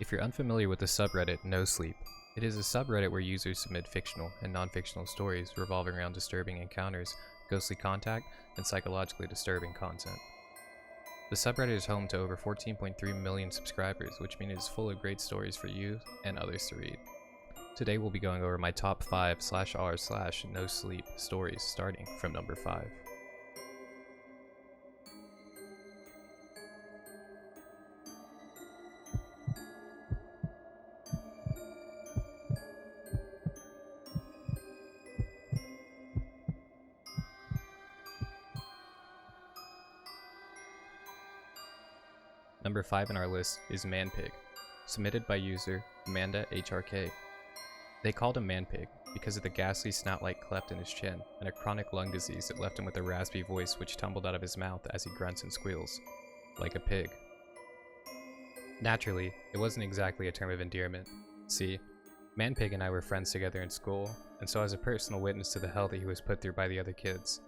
If you're unfamiliar with the subreddit NoSleep, it is a subreddit where users submit fictional and non-fictional stories revolving around disturbing encounters, ghostly contact, and psychologically disturbing content. The subreddit is home to over 14.3 million subscribers, which means it is full of great stories for you and others to read. Today we'll be going over my top 5/r/NoSleep stories starting from number 5. Number 5 in our list is Manpig, submitted by user Amanda HRK. They called him Manpig because of the ghastly snout-like cleft in his chin and a chronic lung disease that left him with a raspy voice which tumbled out of his mouth as he grunts and squeals, like a pig. Naturally, it wasn't exactly a term of endearment. See, Manpig and I were friends together in school, and so as a personal witness to the hell that he was put through by the other kids,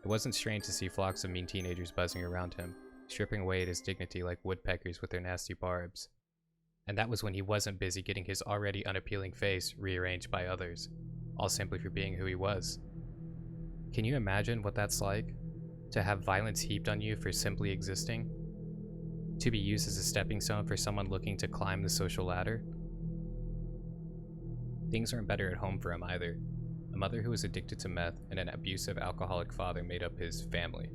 it wasn't strange to see flocks of mean teenagers buzzing around him, stripping away at his dignity like woodpeckers with their nasty barbs. And that was when he wasn't busy getting his already unappealing face rearranged by others, all simply for being who he was. Can you imagine what that's like? To have violence heaped on you for simply existing? To be used as a stepping stone for someone looking to climb the social ladder? Things weren't better at home for him either. A mother who was addicted to meth and an abusive alcoholic father made up his family.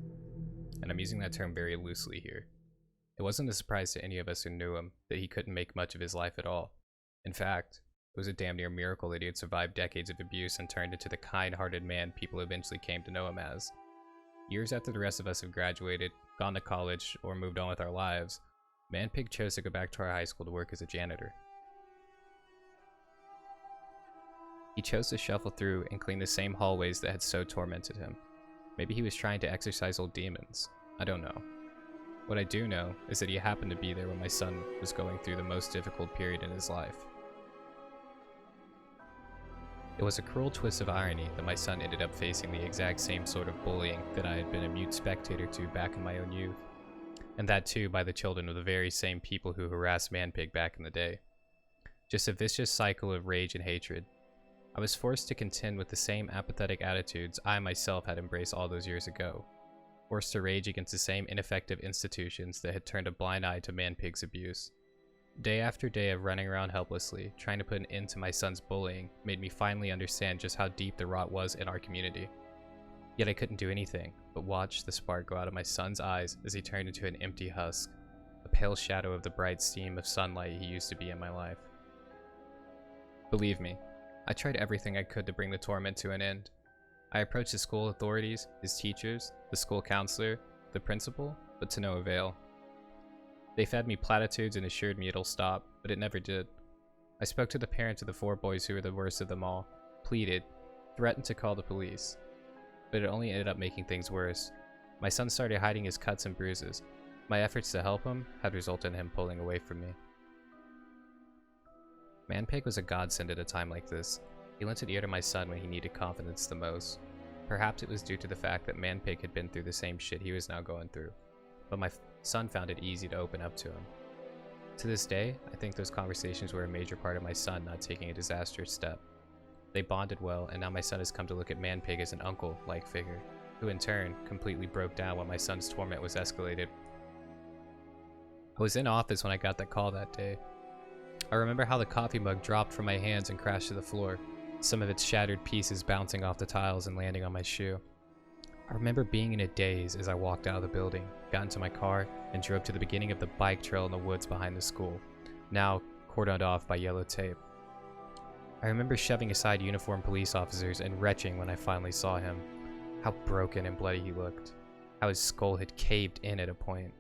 And I'm using that term very loosely here. It wasn't a surprise to any of us who knew him that he couldn't make much of his life at all. In fact, it was a damn near miracle that he had survived decades of abuse and turned into the kind-hearted man people eventually came to know him as. Years after the rest of us have graduated, gone to college, or moved on with our lives, Manpig chose to go back to our high school to work as a janitor. He chose to shuffle through and clean the same hallways that had so tormented him. Maybe he was trying to exorcise old demons. I don't know. What I do know is that he happened to be there when my son was going through the most difficult period in his life. It was a cruel twist of irony that my son ended up facing the exact same sort of bullying that I had been a mute spectator to back in my own youth. And that too by the children of the very same people who harassed Manpig back in the day. Just a vicious cycle of rage and hatred. I was forced to contend with the same apathetic attitudes I myself had embraced all those years ago, forced to rage against the same ineffective institutions that had turned a blind eye to Manpig's abuse. Day after day of running around helplessly, trying to put an end to my son's bullying, made me finally understand just how deep the rot was in our community. Yet I couldn't do anything but watch the spark go out of my son's eyes as he turned into an empty husk, a pale shadow of the bright stream of sunlight he used to be in my life. Believe me, I tried everything I could to bring the torment to an end. I approached the school authorities, his teachers, the school counselor, the principal, but to no avail. They fed me platitudes and assured me it'll stop, but it never did. I spoke to the parents of the 4 boys who were the worst of them all, pleaded, threatened to call the police. But it only ended up making things worse. My son started hiding his cuts and bruises. My efforts to help him had resulted in him pulling away from me. Manpig was a godsend at a time like this. He lent an ear to my son when he needed confidence the most. Perhaps it was due to the fact that Manpig had been through the same shit he was now going through, but my son found it easy to open up to him. To this day, I think those conversations were a major part of my son not taking a disastrous step. They bonded well, and now my son has come to look at Manpig as an uncle-like figure, who in turn completely broke down when my son's torment was escalated. I was in office when I got that call that day. I remember how the coffee mug dropped from my hands and crashed to the floor, some of its shattered pieces bouncing off the tiles and landing on my shoe. I remember being in a daze as I walked out of the building, got into my car, and drove to the beginning of the bike trail in the woods behind the school, now cordoned off by yellow tape. I remember shoving aside uniformed police officers and retching when I finally saw him. How broken and bloody he looked. How his skull had caved in at a point.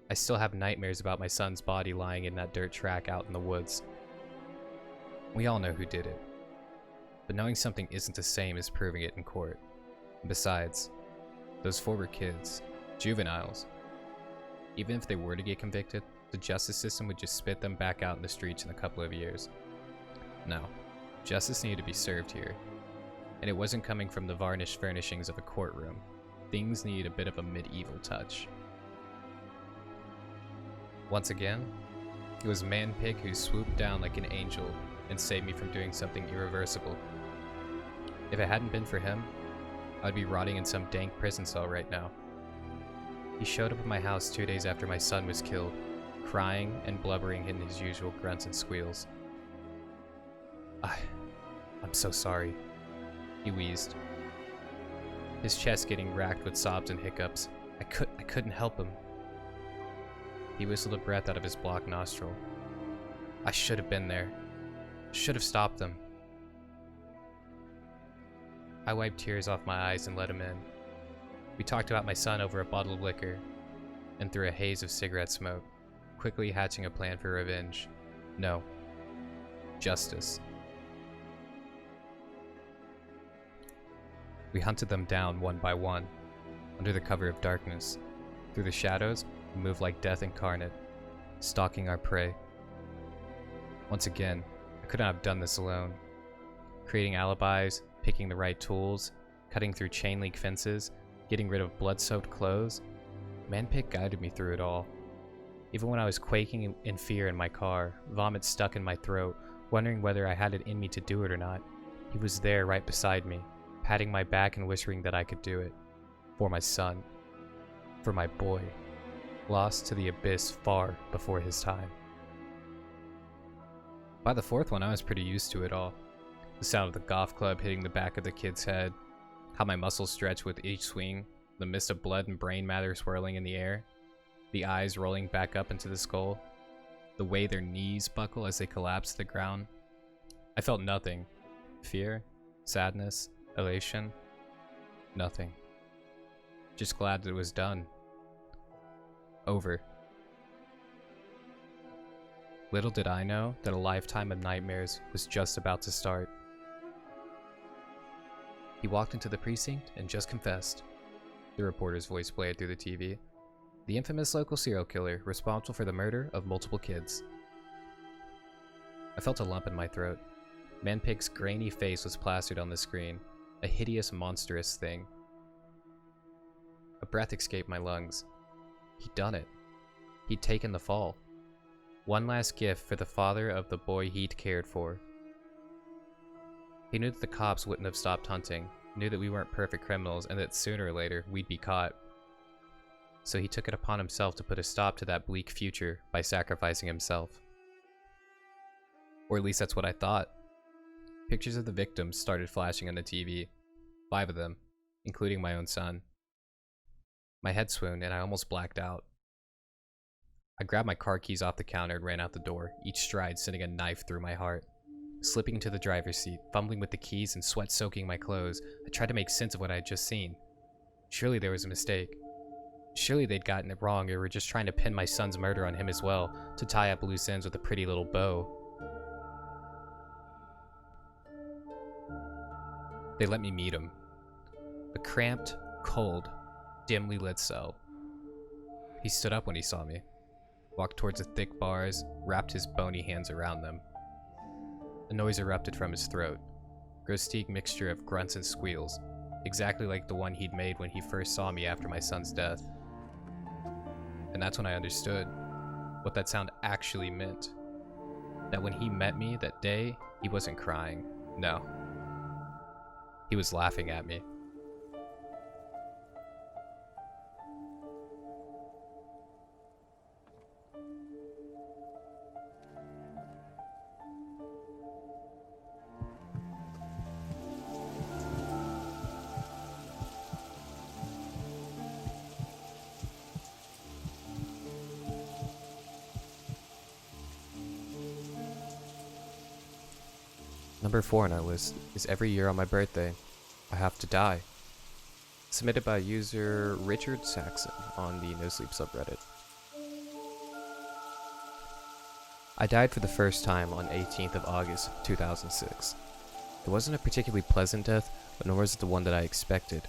I still have nightmares about my son's body lying in that dirt track out in the woods. We all know who did it. But knowing something isn't the same as proving it in court. And besides, those 4 were kids, juveniles. Even if they were to get convicted, the justice system would just spit them back out in the streets in a couple of years. No, justice needed to be served here. And it wasn't coming from the varnished furnishings of a courtroom. Things needed a bit of a medieval touch. Once again, It was Manpig who swooped down like an angel and saved me from doing something irreversible. If it hadn't been for him, I'd be rotting in some dank prison cell right now. He showed up at my house 2 days after my son was killed, crying and blubbering in his usual grunts and squeals. I'm so sorry, he wheezed, his chest getting racked with sobs and hiccups. I couldn't help him. He whistled a breath out of his blocked nostril. I should have been there. Should have stopped them. I wiped tears off my eyes and let him in. We talked about my son over a bottle of liquor and through a haze of cigarette smoke, quickly hatching a plan for revenge. No. Justice. We hunted them down one by one, under the cover of darkness. Through the shadows, we moved like death incarnate, stalking our prey. Once again, I couldn't have done this alone. Creating alibis, picking the right tools, cutting through chain link fences, getting rid of blood-soaked clothes. Manpig guided me through it all. Even when I was quaking in fear in my car, vomit stuck in my throat, wondering whether I had it in me to do it or not, he was there right beside me, patting my back and whispering that I could do it. For my son. For my boy. Lost to the abyss far before his time. By the fourth one, I was pretty used to it all. The sound of the golf club hitting the back of the kid's head, how my muscles stretched with each swing, the mist of blood and brain matter swirling in the air, the eyes rolling back up into the skull, the way their knees buckle as they collapse to the ground. I felt nothing. Fear, sadness, elation, nothing. Just glad that it was done. Over. Little did I know that a lifetime of nightmares was just about to start. He walked into the precinct and just confessed. The reporter's voice played through the TV. The infamous local serial killer responsible for the murder of multiple kids. I felt a lump in my throat. Manpig's grainy face was plastered on the screen, a hideous, monstrous thing. A breath escaped my lungs. He'd done it. He'd taken the fall. One last gift for the father of the boy he'd cared for. He knew that the cops wouldn't have stopped hunting, knew that we weren't perfect criminals, and that sooner or later we'd be caught. So he took it upon himself to put a stop to that bleak future by sacrificing himself. Or at least that's what I thought. Pictures of the victims started flashing on the TV. 5 of them, including my own son. My head swooned and I almost blacked out. I grabbed my car keys off the counter and ran out the door, each stride sending a knife through my heart. Slipping into the driver's seat, fumbling with the keys and sweat soaking my clothes, I tried to make sense of what I had just seen. Surely there was a mistake. Surely they'd gotten it wrong or were just trying to pin my son's murder on him as well, to tie up loose ends with a pretty little bow. They let me meet him. A cramped, cold, dimly lit cell. He stood up when he saw me, walked towards the thick bars, wrapped his bony hands around them. A noise erupted from his throat, grotesque mixture of grunts and squeals, exactly like the one he'd made when he first saw me after my son's death. And that's when I understood what that sound actually meant. That when he met me that day, he wasn't crying. No. He was laughing at me. Number 4 on our list is every year on my birthday, I have to die. Submitted by user Richard Saxon on the NoSleep subreddit. I died for the first time on 18th of August, 2006. It wasn't a particularly pleasant death, but nor was it the one that I expected.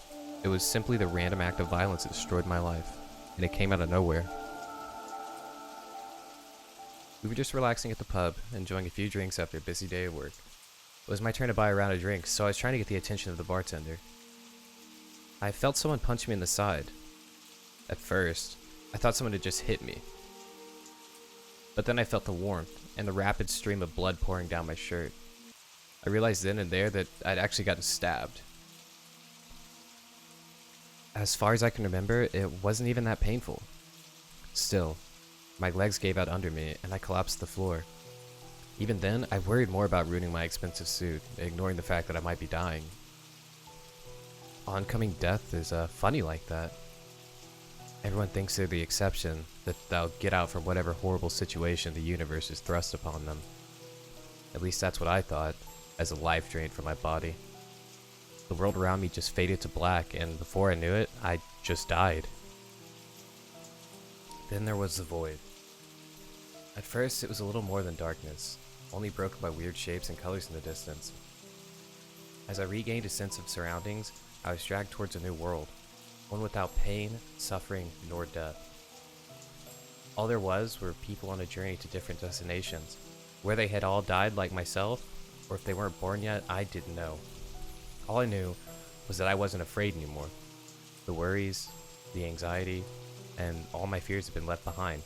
It was simply the random act of violence that destroyed my life, and it came out of nowhere. We were just relaxing at the pub, enjoying a few drinks after a busy day at work. It was my turn to buy a round of drinks, so I was trying to get the attention of the bartender. I felt someone punch me in the side. At first, I thought someone had just hit me. But then I felt the warmth and the rapid stream of blood pouring down my shirt. I realized then and there that I'd actually gotten stabbed. As far as I can remember, it wasn't even that painful. Still, my legs gave out under me and I collapsed to the floor. Even then, I worried more about ruining my expensive suit, ignoring the fact that I might be dying. Oncoming death is funny like that. Everyone thinks they're the exception, that they'll get out from whatever horrible situation the universe has thrust upon them. At least that's what I thought, as a life drained from my body. The world around me just faded to black, and before I knew it, I just died. Then there was the void. At first, it was a little more than darkness, only broken by weird shapes and colors in the distance. As I regained a sense of surroundings, I was dragged towards a new world, one without pain, suffering, nor death. All there was were people on a journey to different destinations. Where they had all died like myself, or if they weren't born yet, I didn't know. All I knew was that I wasn't afraid anymore. The worries, the anxiety, and all my fears had been left behind.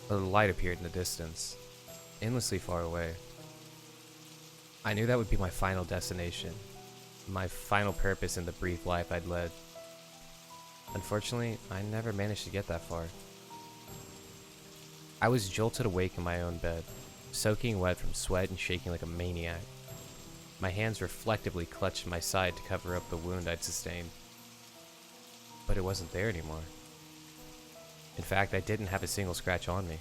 A light appeared in the distance, endlessly far away. I knew that would be my final destination, my final purpose in the brief life I'd led. Unfortunately, I never managed to get that far. I was jolted awake in my own bed, soaking wet from sweat and shaking like a maniac. My hands reflectively clutched my side to cover up the wound I'd sustained. But it wasn't there anymore. In fact, I didn't have a single scratch on me.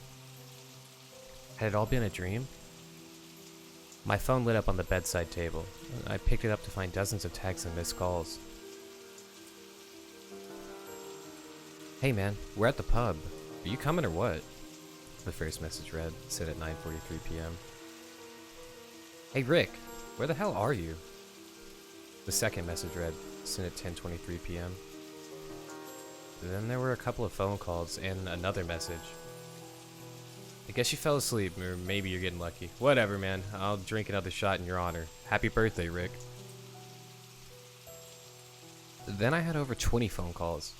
Had it all been a dream? My phone lit up on the bedside table. I picked it up to find dozens of texts and missed calls. Hey man, we're at the pub. Are you coming or what? The first message read, sent at 9:43 p.m. Hey Rick, where the hell are you? The second message read, sent at 10:23 p.m. Then there were a couple of phone calls and another message. I guess you fell asleep, or maybe you're getting lucky. Whatever, man. I'll drink another shot in your honor. Happy birthday, Rick. Then I had over 20 phone calls,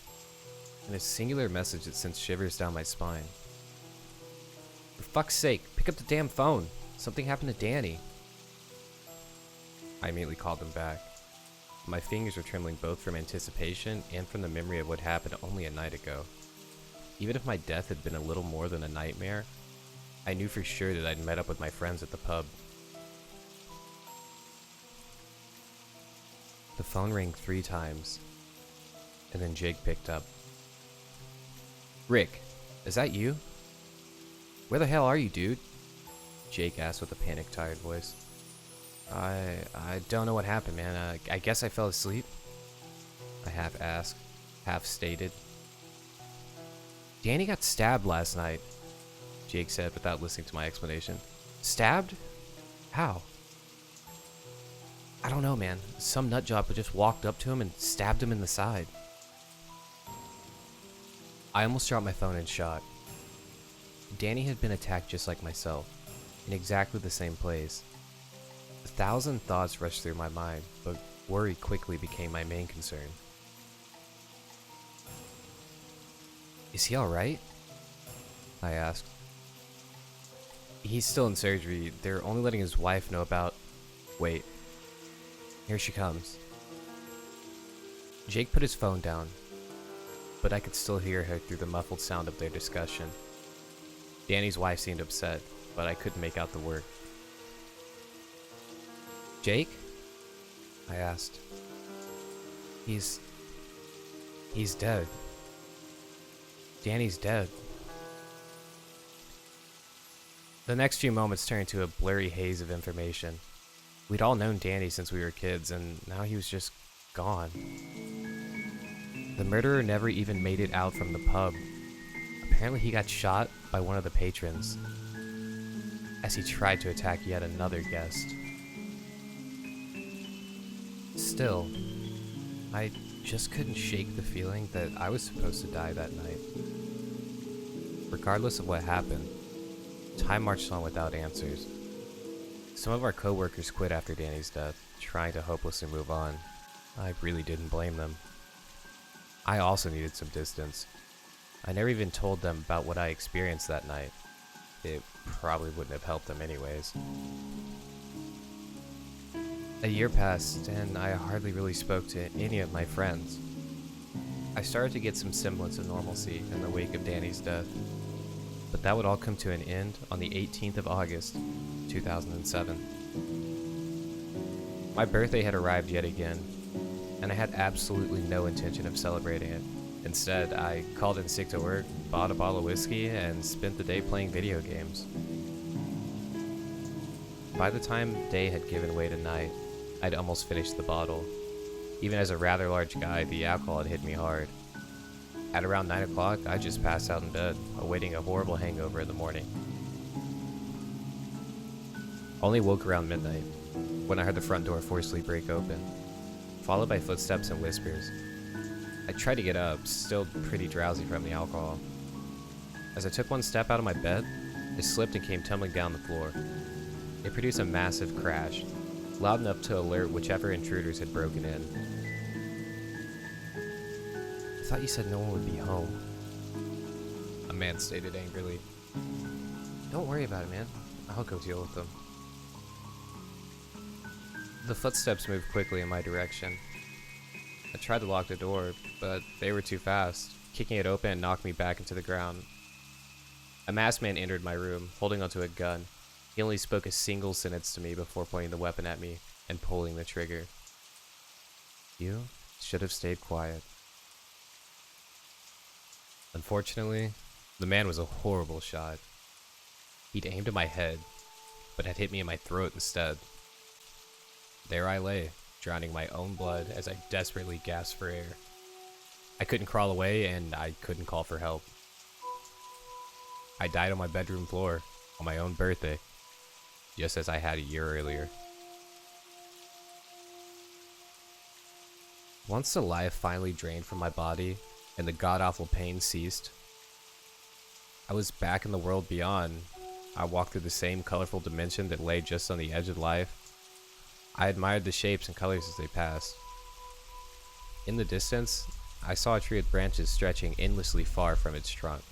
and a singular message that sent shivers down my spine. For fuck's sake, pick up the damn phone. Something happened to Danny. I immediately called him back. My fingers were trembling both from anticipation and from the memory of what happened only a night ago. Even if my death had been a little more than a nightmare, I knew for sure that I'd met up with my friends at the pub. The phone rang 3 times, and then Jake picked up. Rick, is that you? Where the hell are you, dude? Jake asked with a panicked, tired voice. I don't know what happened, man. I guess I fell asleep. I half asked, half stated. Danny got stabbed last night, Jake said without listening to my explanation. Stabbed? How? I don't know, man. Some nutjob just walked up to him and stabbed him in the side. I almost dropped my phone in shock. Danny had been attacked just like myself, in exactly the same place. 1,000 thoughts rushed through my mind, but worry quickly became my main concern. Is he alright? I asked. He's still in surgery. They're only letting his wife know about... Wait. Here she comes. Jake put his phone down, but I could still hear her through the muffled sound of their discussion. Danny's wife seemed upset, but I couldn't make out the word. Jake? I asked. He's dead. Danny's dead. The next few moments turned into a blurry haze of information. We'd all known Danny since we were kids, and now he was just gone. The murderer never even made it out from the pub. Apparently he got shot by one of the patrons as he tried to attack yet another guest. Still, I just couldn't shake the feeling that I was supposed to die that night. Regardless of what happened, time marched on without answers. Some of our co-workers quit after Danny's death, trying to hopelessly move on. I really didn't blame them. I also needed some distance. I never even told them about what I experienced that night. It probably wouldn't have helped them anyways. A year passed, and I hardly really spoke to any of my friends. I started to get some semblance of normalcy in the wake of Danny's death, but that would all come to an end on the 18th of August, 2007. My birthday had arrived yet again, and I had absolutely no intention of celebrating it. Instead, I called in sick to work, bought a bottle of whiskey, and spent the day playing video games. By the time day had given way to night, I'd almost finished the bottle. Even as a rather large guy, the alcohol had hit me hard. At around 9 o'clock, I just passed out in bed, awaiting a horrible hangover in the morning. Only woke around midnight, when I heard the front door forcefully break open, followed by footsteps and whispers. I tried to get up, still pretty drowsy from the alcohol. As I took one step out of my bed, it slipped and came tumbling down the floor. It produced a massive crash, loud enough to alert whichever intruders had broken in. I thought you said no one would be home, a man stated angrily. Don't worry about it, man. I'll go deal with them. The footsteps moved quickly in my direction. I tried to lock the door, but they were too fast. Kicking it open knocked me back into the ground. A masked man entered my room, holding onto a gun. He only spoke a single sentence to me before pointing the weapon at me and pulling the trigger. You should have stayed quiet. Unfortunately, the man was a horrible shot. He'd aimed at my head, but had hit me in my throat instead. There I lay, drowning my own blood as I desperately gasped for air. I couldn't crawl away, and I couldn't call for help. I died on my bedroom floor on my own birthday, just as I had a year earlier. Once the life finally drained from my body and the god-awful pain ceased, I was back in the world beyond. I walked through the same colorful dimension that lay just on the edge of life. I admired the shapes and colors as they passed. In the distance, I saw a tree with branches stretching endlessly far from its trunk.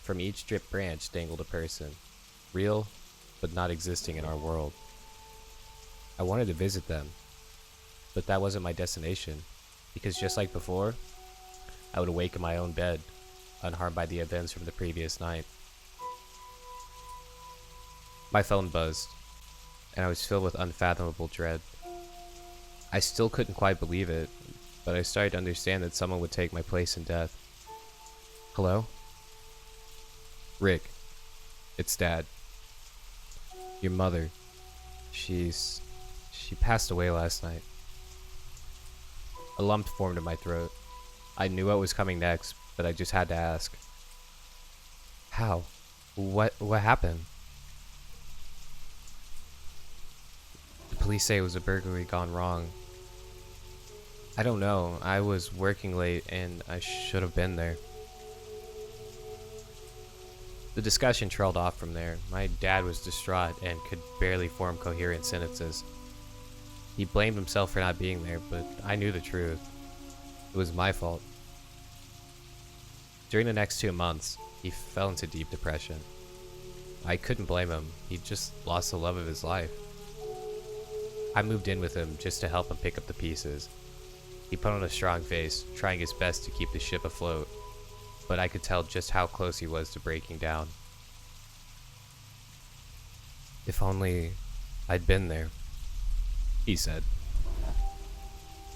From each dripped branch dangled a person, real, but not existing in our world. I wanted to visit them, but that wasn't my destination, because just like before, I would awake in my own bed, unharmed by the events from the previous night. My phone buzzed, and I was filled with unfathomable dread. I still couldn't quite believe it, but I started to understand that someone would take my place in death. Hello? Rick, it's Dad. Your mother, she passed away last night. A lump formed in my throat. I knew what was coming next, but I just had to ask. How? What happened? The police say it was a burglary gone wrong. I don't know. I was working late and I should have been there. The discussion trailed off from there. My dad was distraught and could barely form coherent sentences. He blamed himself for not being there, but I knew the truth. It was my fault. During the next 2 months, he fell into deep depression. I couldn't blame him. He just lost the love of his life. I moved in with him just to help him pick up the pieces. He put on a strong face, trying his best to keep the ship afloat, but I could tell just how close he was to breaking down. If only I'd been there, he said.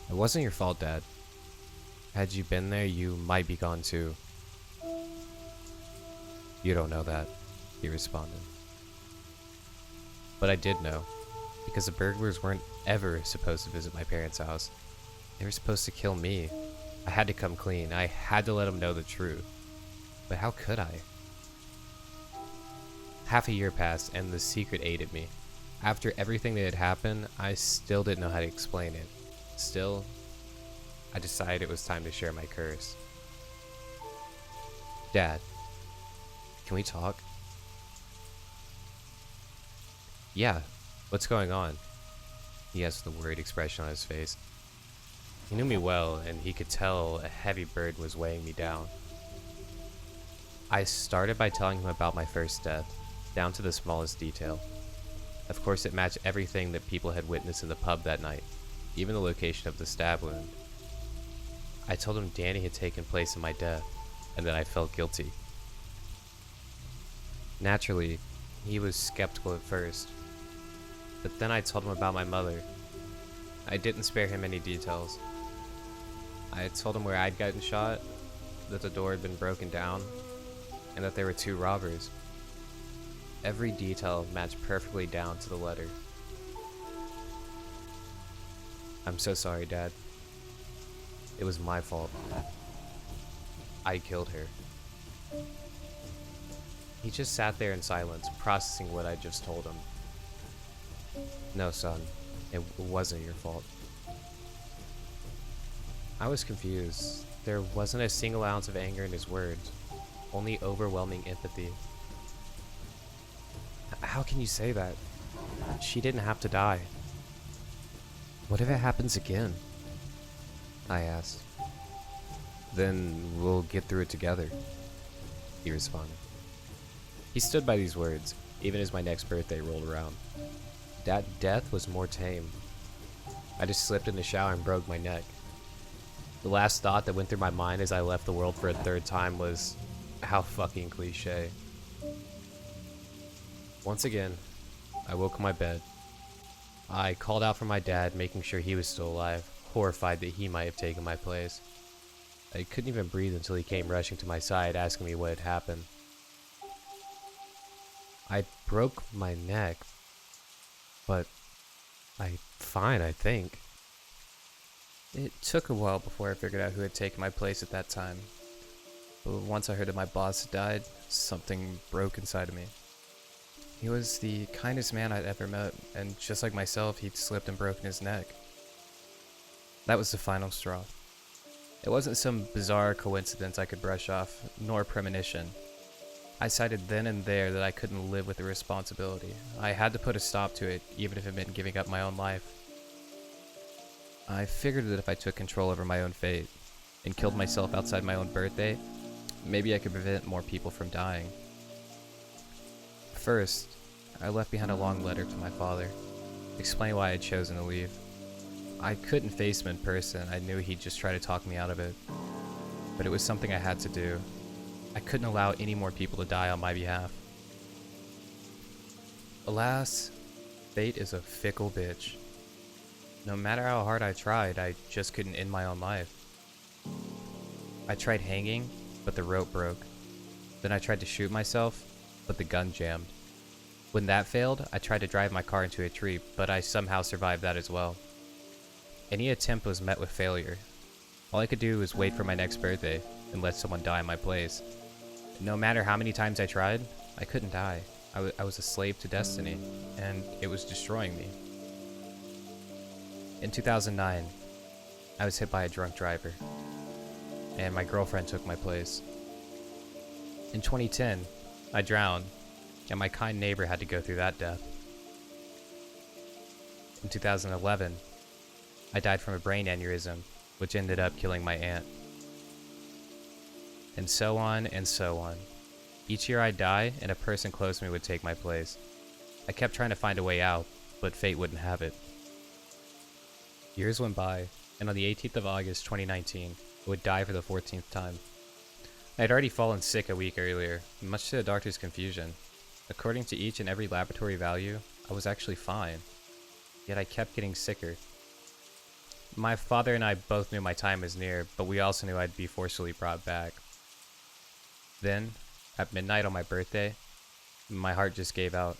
It wasn't your fault, Dad. Had you been there, you might be gone too. You don't know that, he responded. But I did know, because the burglars weren't ever supposed to visit my parents' house. They were supposed to kill me. I had to come clean. I had to let them know the truth. But how could I? Half a year passed, and the secret ate at me. After everything that had happened, I still didn't know how to explain it. Still, I decided it was time to share my curse. Dad, can we talk? Yeah, what's going on? He asked with a worried expression on his face. He knew me well, and he could tell a heavy burden was weighing me down. I started by telling him about my first death, down to the smallest detail. Of course, it matched everything that people had witnessed in the pub that night, even the location of the stab wound. I told him Danny had taken place in my death, and that I felt guilty. Naturally, he was skeptical at first, but then I told him about my mother. I didn't spare him any details. I told him where I'd gotten shot, that the door had been broken down, and that there were 2 robbers. Every detail matched perfectly down to the letter. I'm so sorry, Dad. It was my fault. I killed her. He just sat there in silence, processing what I just told him. No, son, it wasn't your fault. I was confused. There wasn't a single ounce of anger in his words, only overwhelming empathy. How can you say that? She didn't have to die. What if it happens again? I asked. Then we'll get through it together, he responded. He stood by these words, even as my next birthday rolled around. That death was more tame. I just slipped in the shower and broke my neck. The last thought that went through my mind as I left the world for a 3rd time was, how fucking cliche. Once again, I woke in my bed. I called out for my dad, making sure he was still alive, horrified that he might have taken my place. I couldn't even breathe until he came rushing to my side, asking me what had happened. I broke my neck, but I'm fine, I think. It took a while before I figured out who had taken my place at that time. But once I heard that my boss had died, something broke inside of me. He was the kindest man I'd ever met, and just like myself, he'd slipped and broken his neck. That was the final straw. It wasn't some bizarre coincidence I could brush off, nor premonition. I decided then and there that I couldn't live with the responsibility. I had to put a stop to it, even if it meant giving up my own life. I figured that if I took control over my own fate, and killed myself outside my own birthday, maybe I could prevent more people from dying. First, I left behind a long letter to my father, explaining why I had chosen to leave. I couldn't face him in person. I knew he'd just try to talk me out of it. But it was something I had to do. I couldn't allow any more people to die on my behalf. Alas, fate is a fickle bitch. No matter how hard I tried, I just couldn't end my own life. I tried hanging, but the rope broke. Then I tried to shoot myself, but the gun jammed. When that failed, I tried to drive my car into a tree, but I somehow survived that as well. Any attempt was met with failure. All I could do was wait for my next birthday and let someone die in my place. No matter how many times I tried, I couldn't die. I was a slave to destiny, and it was destroying me. In 2009, I was hit by a drunk driver, and my girlfriend took my place. In 2010, I drowned, and my kind neighbor had to go through that death. In 2011, I died from a brain aneurysm, which ended up killing my aunt. And so on and so on. Each year I'd die, and a person close to me would take my place. I kept trying to find a way out, but fate wouldn't have it. Years went by, and on the 18th of August 2019, I would die for the 14th time. I had already fallen sick a week earlier, much to the doctor's confusion. According to each and every laboratory value, I was actually fine. Yet I kept getting sicker. My father and I both knew my time was near, but we also knew I'd be forcibly brought back. Then, at midnight on my birthday, my heart just gave out.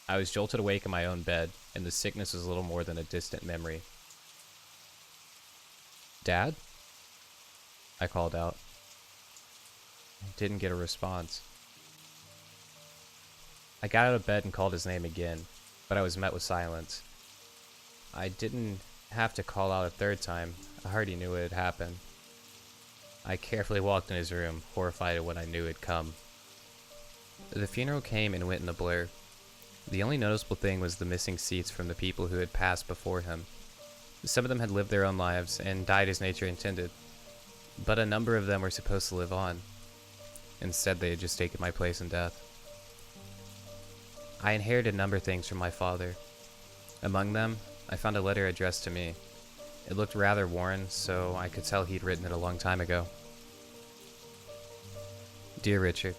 I was jolted awake in my own bed, and the sickness was little more than a distant memory. "Dad?" I called out. I didn't get a response. I got out of bed and called his name again, but I was met with silence. I didn't have to call out a 3rd time. I already knew what had happened. I carefully walked in his room, horrified at what I knew had come. The funeral came and went in a blur. The only noticeable thing was the missing seats from the people who had passed before him. Some of them had lived their own lives and died as nature intended, but a number of them were supposed to live on. Instead, they had just taken my place in death. I inherited a number of things from my father. Among them, I found a letter addressed to me. It looked rather worn, so I could tell he'd written it a long time ago. Dear Richard,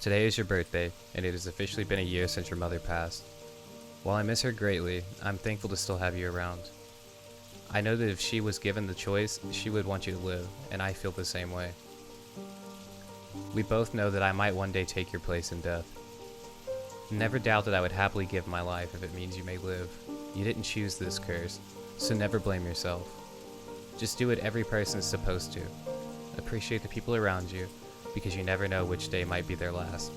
today is your birthday, and it has officially been a year since your mother passed. While I miss her greatly, I'm thankful to still have you around. I know that if she was given the choice, she would want you to live, and I feel the same way. We both know that I might one day take your place in death. Never doubt that I would happily give my life if it means you may live. You didn't choose this curse, so never blame yourself. Just do what every person is supposed to. Appreciate the people around you, because you never know which day might be their last.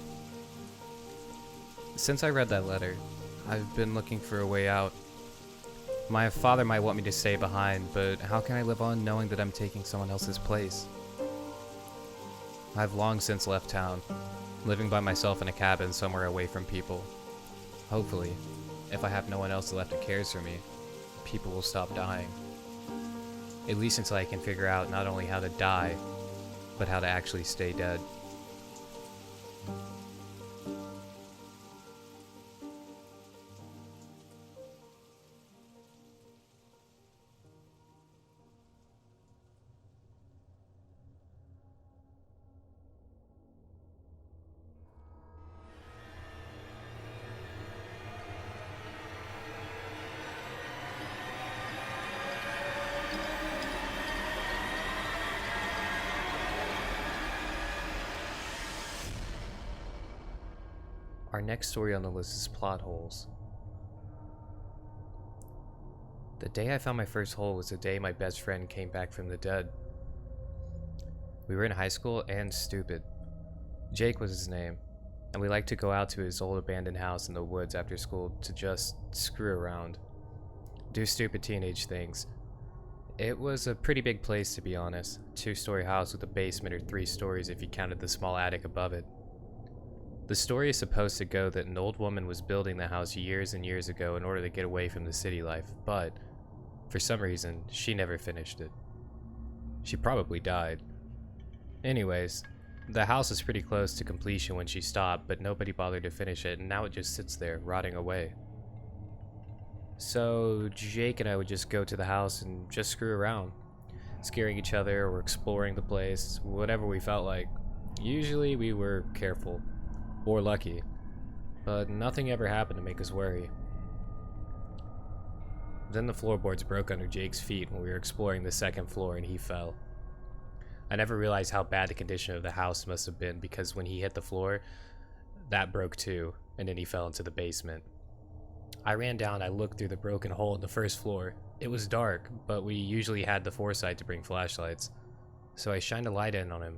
Since I read that letter, I've been looking for a way out. My father might want me to stay behind, but how can I live on knowing that I'm taking someone else's place? I've long since left town, living by myself in a cabin somewhere away from people. Hopefully, if I have no one else left that cares for me, people will stop dying. At least until I can figure out not only how to die, but how to actually stay dead. Our next story on the list is plot holes. The day I found my first hole was the day my best friend came back from the dead. We were in high school and stupid. Jake was his name, and we liked to go out to his old abandoned house in the woods after school to just screw around, do stupid teenage things. It was a pretty big place, to be honest. 2-story house with a basement, or 3 stories if you counted the small attic above it. The story is supposed to go that an old woman was building the house years and years ago in order to get away from the city life, but for some reason, she never finished it. She probably died. Anyways, the house is pretty close to completion when she stopped, but nobody bothered to finish it, and now it just sits there, rotting away. So Jake and I would just go to the house and just screw around, scaring each other or exploring the place, whatever we felt like. Usually we were careful. Or lucky, but nothing ever happened to make us worry. Then the floorboards broke under Jake's feet when we were exploring the 2nd floor and he fell. I never realized how bad the condition of the house must have been because when he hit the floor, that broke too, and then he fell into the basement. I ran down, I looked through the broken hole in the 1st floor. It was dark, but we usually had the foresight to bring flashlights. So I shined a light in on him,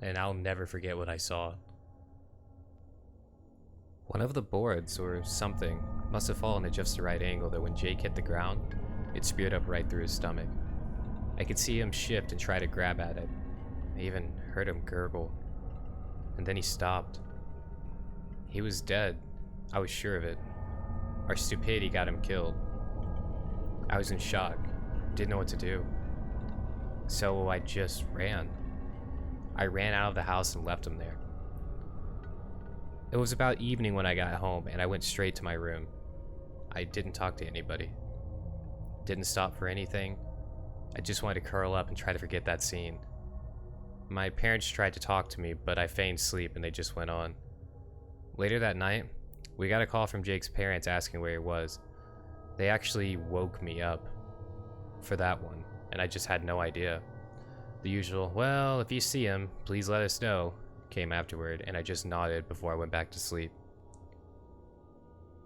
and I'll never forget what I saw. One of the boards, or something, must have fallen at just the right angle that when Jake hit the ground, it speared up right through his stomach. I could see him shift and try to grab at it. I even heard him gurgle. And then he stopped. He was dead. I was sure of it. Our stupidity got him killed. I was in shock. Didn't know what to do. So I just ran. I ran out of the house and left him there. It was about evening when I got home, and I went straight to my room. I didn't talk to anybody. Didn't stop for anything. I just wanted to curl up and try to forget that scene. My parents tried to talk to me, but I feigned sleep and they just went on. Later that night, we got a call from Jake's parents asking where he was. They actually woke me up for that one, and I just had no idea. The usual, well, if you see him, please let us know, came afterward, and I just nodded before I went back to sleep.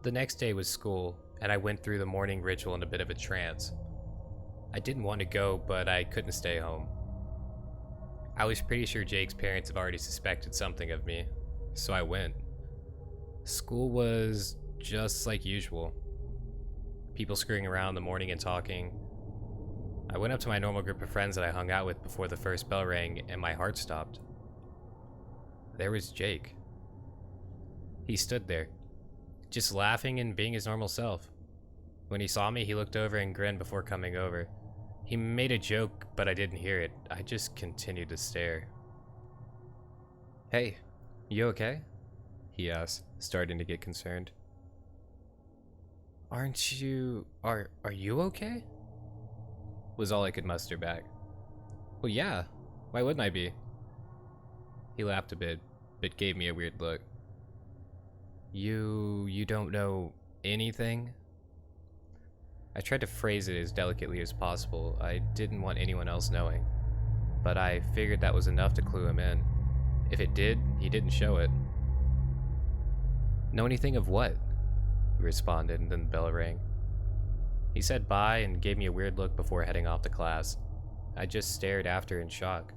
The next day was school, and I went through the morning ritual in a bit of a trance. I didn't want to go, but I couldn't stay home. I was pretty sure Jake's parents have already suspected something of me, so I went. School was just like usual. People screwing around in the morning and talking. I went up to my normal group of friends that I hung out with before the first bell rang, and my heart stopped. There was Jake. He stood there, just laughing and being his normal self. When he saw me, he looked over and grinned before coming over. He made a joke, but I didn't hear it. I just continued to stare. Hey, you okay? He asked, starting to get concerned. Aren't you... Are you okay? Was all I could muster back. Well, yeah. Why wouldn't I be? He laughed a bit, but gave me a weird look. You don't know anything? I tried to phrase it as delicately as possible. I didn't want anyone else knowing. But I figured that was enough to clue him in. If it did, he didn't show it. Know anything of what? He responded, and then the bell rang. He said bye and gave me a weird look before heading off to class. I just stared after in shock.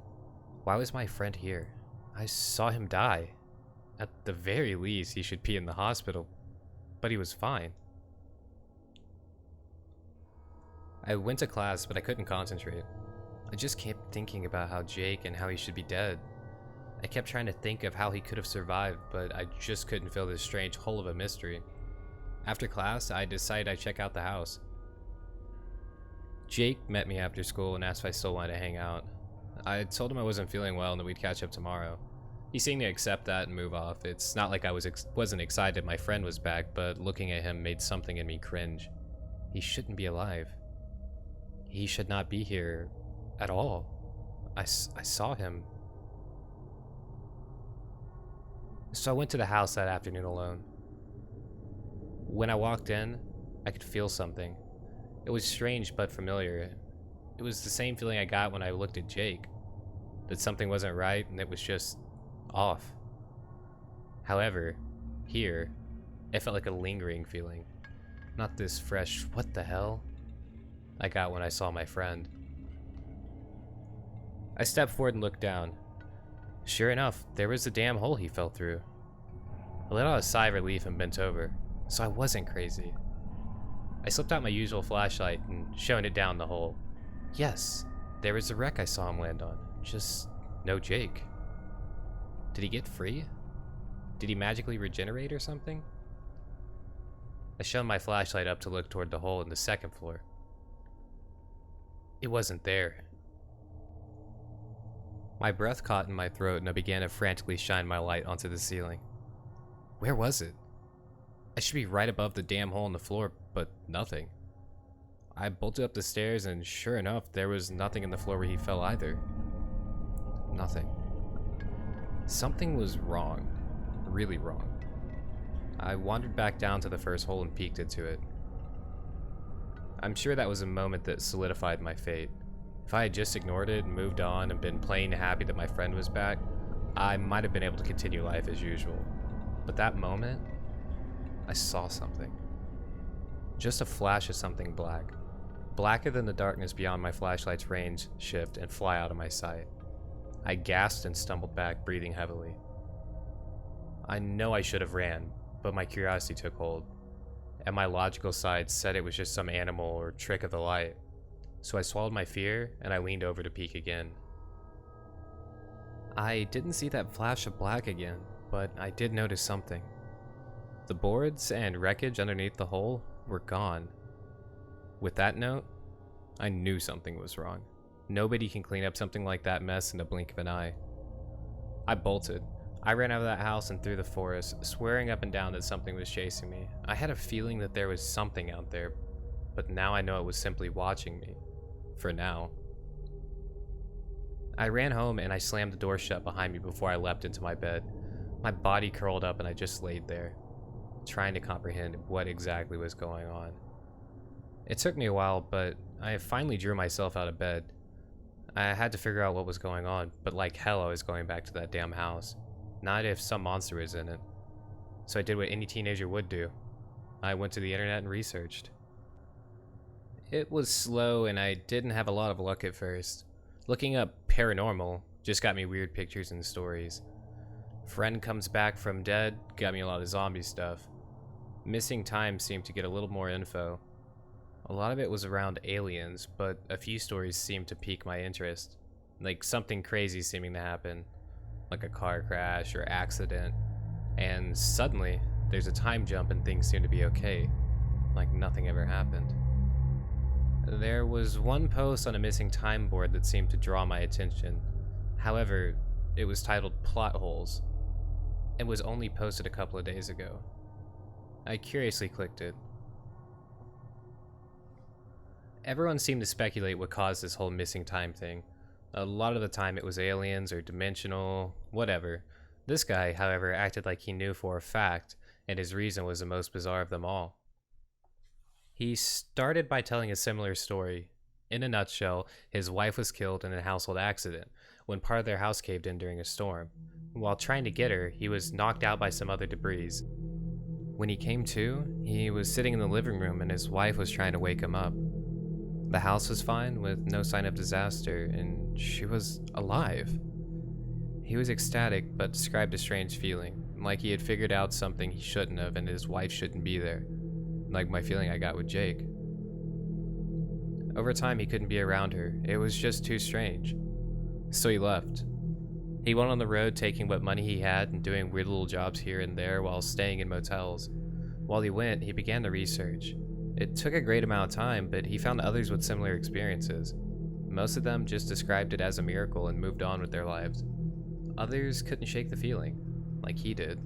Why was my friend here? I saw him die. At the very least, he should be in the hospital, but he was fine. I went to class, but I couldn't concentrate. I just kept thinking about how Jake and how he should be dead. I kept trying to think of how he could have survived, but I just couldn't fill this strange hole of a mystery. After class, I decided I'd check out the house. Jake met me after school and asked if I still wanted to hang out. I told him I wasn't feeling well and that we'd catch up tomorrow. He seemed to accept that and move off. It's not like I wasn't excited my friend was back, but looking at him made something in me cringe. He shouldn't be alive. He should not be here at all. I saw him. So I went to the house that afternoon alone. When I walked in, I could feel something. It was strange but familiar. It was the same feeling I got when I looked at Jake. That something wasn't right and it was just off. However, here, it felt like a lingering feeling. Not this fresh, what the hell, I got when I saw my friend. I stepped forward and looked down. Sure enough, there was the damn hole he fell through. I let out a sigh of relief and bent over, so I wasn't crazy. I slipped out my usual flashlight and shone it down the hole. Yes, there was the wreck I saw him land on, just no Jake. Did he get free? Did he magically regenerate or something? I shone my flashlight up to look toward the hole in the second floor. It wasn't there. My breath caught in my throat and I began to frantically shine my light onto the ceiling. Where was it? I should be right above the damn hole in the floor, but nothing. I bolted up the stairs and sure enough, there was nothing in the floor where he fell either. Nothing. Something was wrong. Really wrong. I wandered back down to the first hole and peeked into it. I'm sure that was a moment that solidified my fate. If I had just ignored it and moved on and been plain happy that my friend was back, I might have been able to continue life as usual. But that moment, I saw something. Just a flash of something black. Blacker than the darkness beyond my flashlight's range shift and fly out of my sight. I gasped and stumbled back, breathing heavily. I know I should have ran, but my curiosity took hold, and my logical side said it was just some animal or trick of the light. So I swallowed my fear and I leaned over to peek again. I didn't see that flash of black again, but I did notice something. The boards and wreckage underneath the hole were gone. With that note, I knew something was wrong. Nobody can clean up something like that mess in a blink of an eye. I bolted. I ran out of that house and through the forest, swearing up and down that something was chasing me. I had a feeling that there was something out there, but now I know it was simply watching me. For now. I ran home and I slammed the door shut behind me before I leapt into my bed. My body curled up and I just laid there, trying to comprehend what exactly was going on. It took me a while, but I finally drew myself out of bed. I had to figure out what was going on, but like hell I was going back to that damn house. Not if some monster was in it. So I did what any teenager would do. I went to the internet and researched. It was slow and I didn't have a lot of luck at first. Looking up paranormal just got me weird pictures and stories. Friend comes back from dead got me a lot of zombie stuff. Missing time seemed to get a little more info. A lot of it was around aliens, but a few stories seemed to pique my interest. Like something crazy seeming to happen, like a car crash or accident. And suddenly, there's a time jump and things seem to be okay, like nothing ever happened. There was one post on a missing time board that seemed to draw my attention. However, it was titled Plot Holes, and was only posted a couple of days ago. I curiously clicked it. Everyone seemed to speculate what caused this whole missing time thing. A lot of the time it was aliens or dimensional, whatever. This guy, however, acted like he knew for a fact, and his reason was the most bizarre of them all. He started by telling a similar story. In a nutshell, his wife was killed in a household accident when part of their house caved in during a storm. While trying to get her, he was knocked out by some other debris. When he came to, he was sitting in the living room and his wife was trying to wake him up. The house was fine with no sign of disaster, and she was alive. He was ecstatic, but described a strange feeling, like he had figured out something he shouldn't have and his wife shouldn't be there, like my feeling I got with Jake. Over time, he couldn't be around her. It was just too strange. So he left. He went on the road taking what money he had and doing weird little jobs here and there while staying in motels. While he went, he began the research. It took a great amount of time, but he found others with similar experiences. Most of them just described it as a miracle and moved on with their lives. Others couldn't shake the feeling, like he did.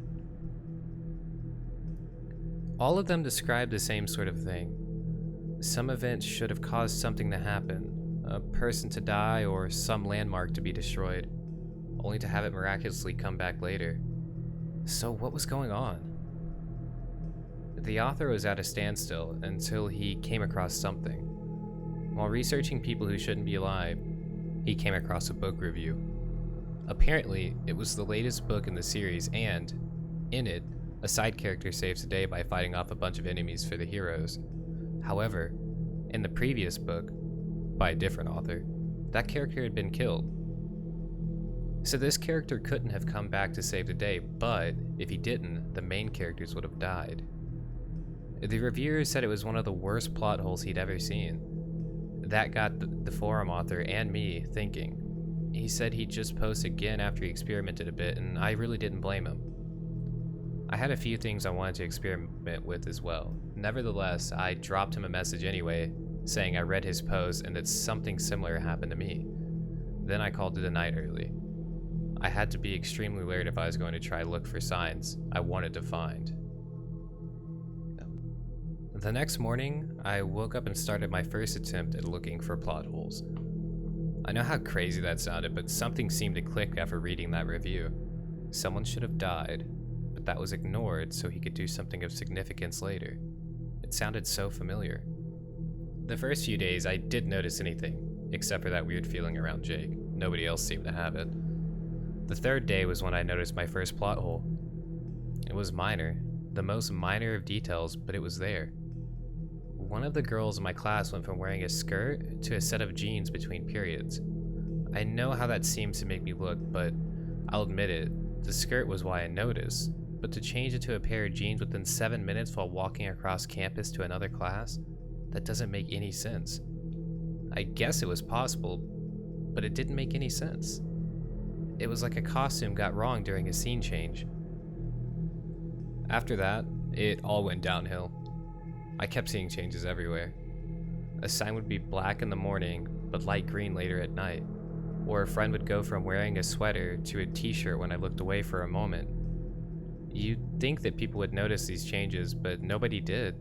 All of them described the same sort of thing. Some event should have caused something to happen, a person to die or some landmark to be destroyed, only to have it miraculously come back later. So what was going on? The author was at a standstill until he came across something. While researching people who shouldn't be alive, he came across a book review. Apparently, it was the latest book in the series, and, in it, a side character saves the day by fighting off a bunch of enemies for the heroes. However, in the previous book, by a different author, that character had been killed. So this character couldn't have come back to save the day, but if he didn't, the main characters would have died. The reviewer said it was one of the worst plot holes he'd ever seen. That got the forum author and me thinking. He said he'd just post again after he experimented a bit, and I really didn't blame him. I had a few things I wanted to experiment with as well. Nevertheless, I dropped him a message anyway, saying I read his post and that something similar happened to me. Then I called it a night early. I had to be extremely alert if I was going to try to look for signs I wanted to find. The next morning, I woke up and started my first attempt at looking for plot holes. I know how crazy that sounded, but something seemed to click after reading that review. Someone should have died, but that was ignored so he could do something of significance later. It sounded so familiar. The first few days, I didn't notice anything, except for that weird feeling around Jake. Nobody else seemed to have it. The third day was when I noticed my first plot hole. It was minor, the most minor of details, but it was there. One of the girls in my class went from wearing a skirt to a set of jeans between periods. I know how that seems to make me look, but I'll admit it, the skirt was why I noticed, but to change it to a pair of jeans within 7 minutes while walking across campus to another class, that doesn't make any sense. I guess it was possible, but it didn't make any sense. It was like a costume got wrong during a scene change. After that, it all went downhill. I kept seeing changes everywhere. A sign would be black in the morning, but light green later at night. Or a friend would go from wearing a sweater to a t-shirt when I looked away for a moment. You'd think that people would notice these changes, but nobody did.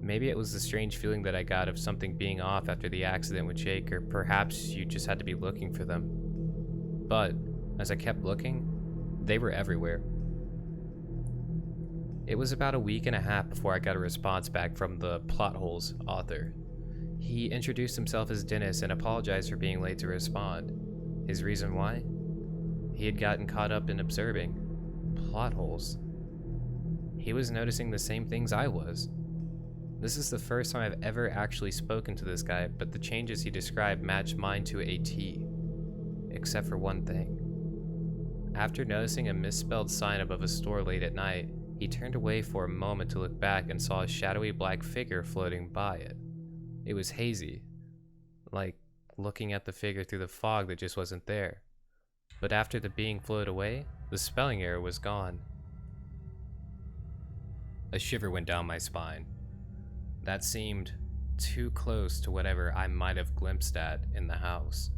Maybe it was the strange feeling that I got of something being off after the accident with Jake, or perhaps you just had to be looking for them. But, as I kept looking, they were everywhere. It was about a week and a half before I got a response back from the Plot Holes author. He introduced himself as Dennis and apologized for being late to respond. His reason why? He had gotten caught up in observing plot holes. He was noticing the same things I was. This is the first time I've ever actually spoken to this guy, but the changes he described matched mine to a T. Except for one thing. After noticing a misspelled sign above a store late at night, he turned away for a moment to look back and saw a shadowy black figure floating by it. It was hazy, like looking at the figure through the fog that just wasn't there. But after the being floated away, the spelling error was gone. A shiver went down my spine. That seemed too close to whatever I might have glimpsed at in the house.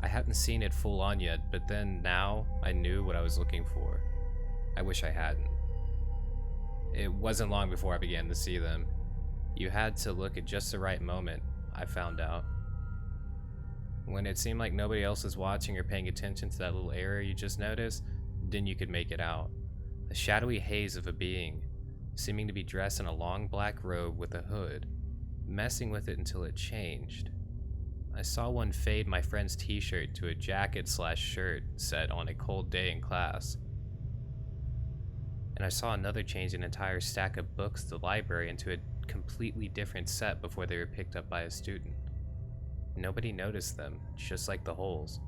I hadn't seen it full on yet, but then now I knew what I was looking for. I wish I hadn't. It wasn't long before I began to see them. You had to look at just the right moment, I found out. When it seemed like nobody else was watching or paying attention to that little area you just noticed, then you could make it out. A shadowy haze of a being, seeming to be dressed in a long black robe with a hood, messing with it until it changed. I saw one fade my friend's t-shirt to a jacket/shirt set on a cold day in class. And I saw another change an entire stack of books at the library into a completely different set before they were picked up by a student. Nobody noticed them, just like the holes.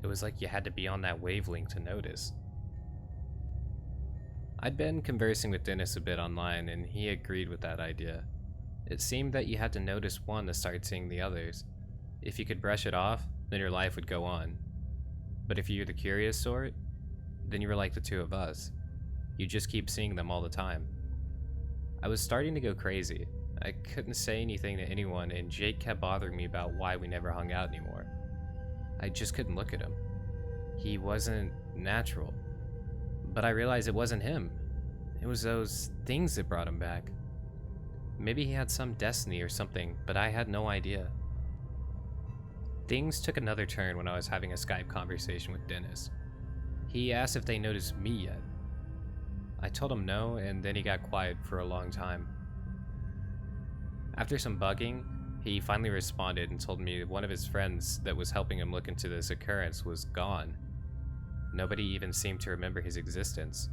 It was like you had to be on that wavelength to notice. I'd been conversing with Dennis a bit online, and he agreed with that idea. It seemed that you had to notice one to start seeing the others. If you could brush it off, then your life would go on. But if you're the curious sort, then you were like the two of us. You just keep seeing them all the time. I was starting to go crazy. I couldn't say anything to anyone, and Jake kept bothering me about why we never hung out anymore. I just couldn't look at him. He wasn't natural. But I realized it wasn't him. It was those things that brought him back. Maybe he had some destiny or something, but I had no idea. Things took another turn when I was having a Skype conversation with Dennis. He asked if they noticed me yet. I told him no, and then he got quiet for a long time. After some bugging, he finally responded and told me one of his friends that was helping him look into this occurrence was gone. Nobody even seemed to remember his existence.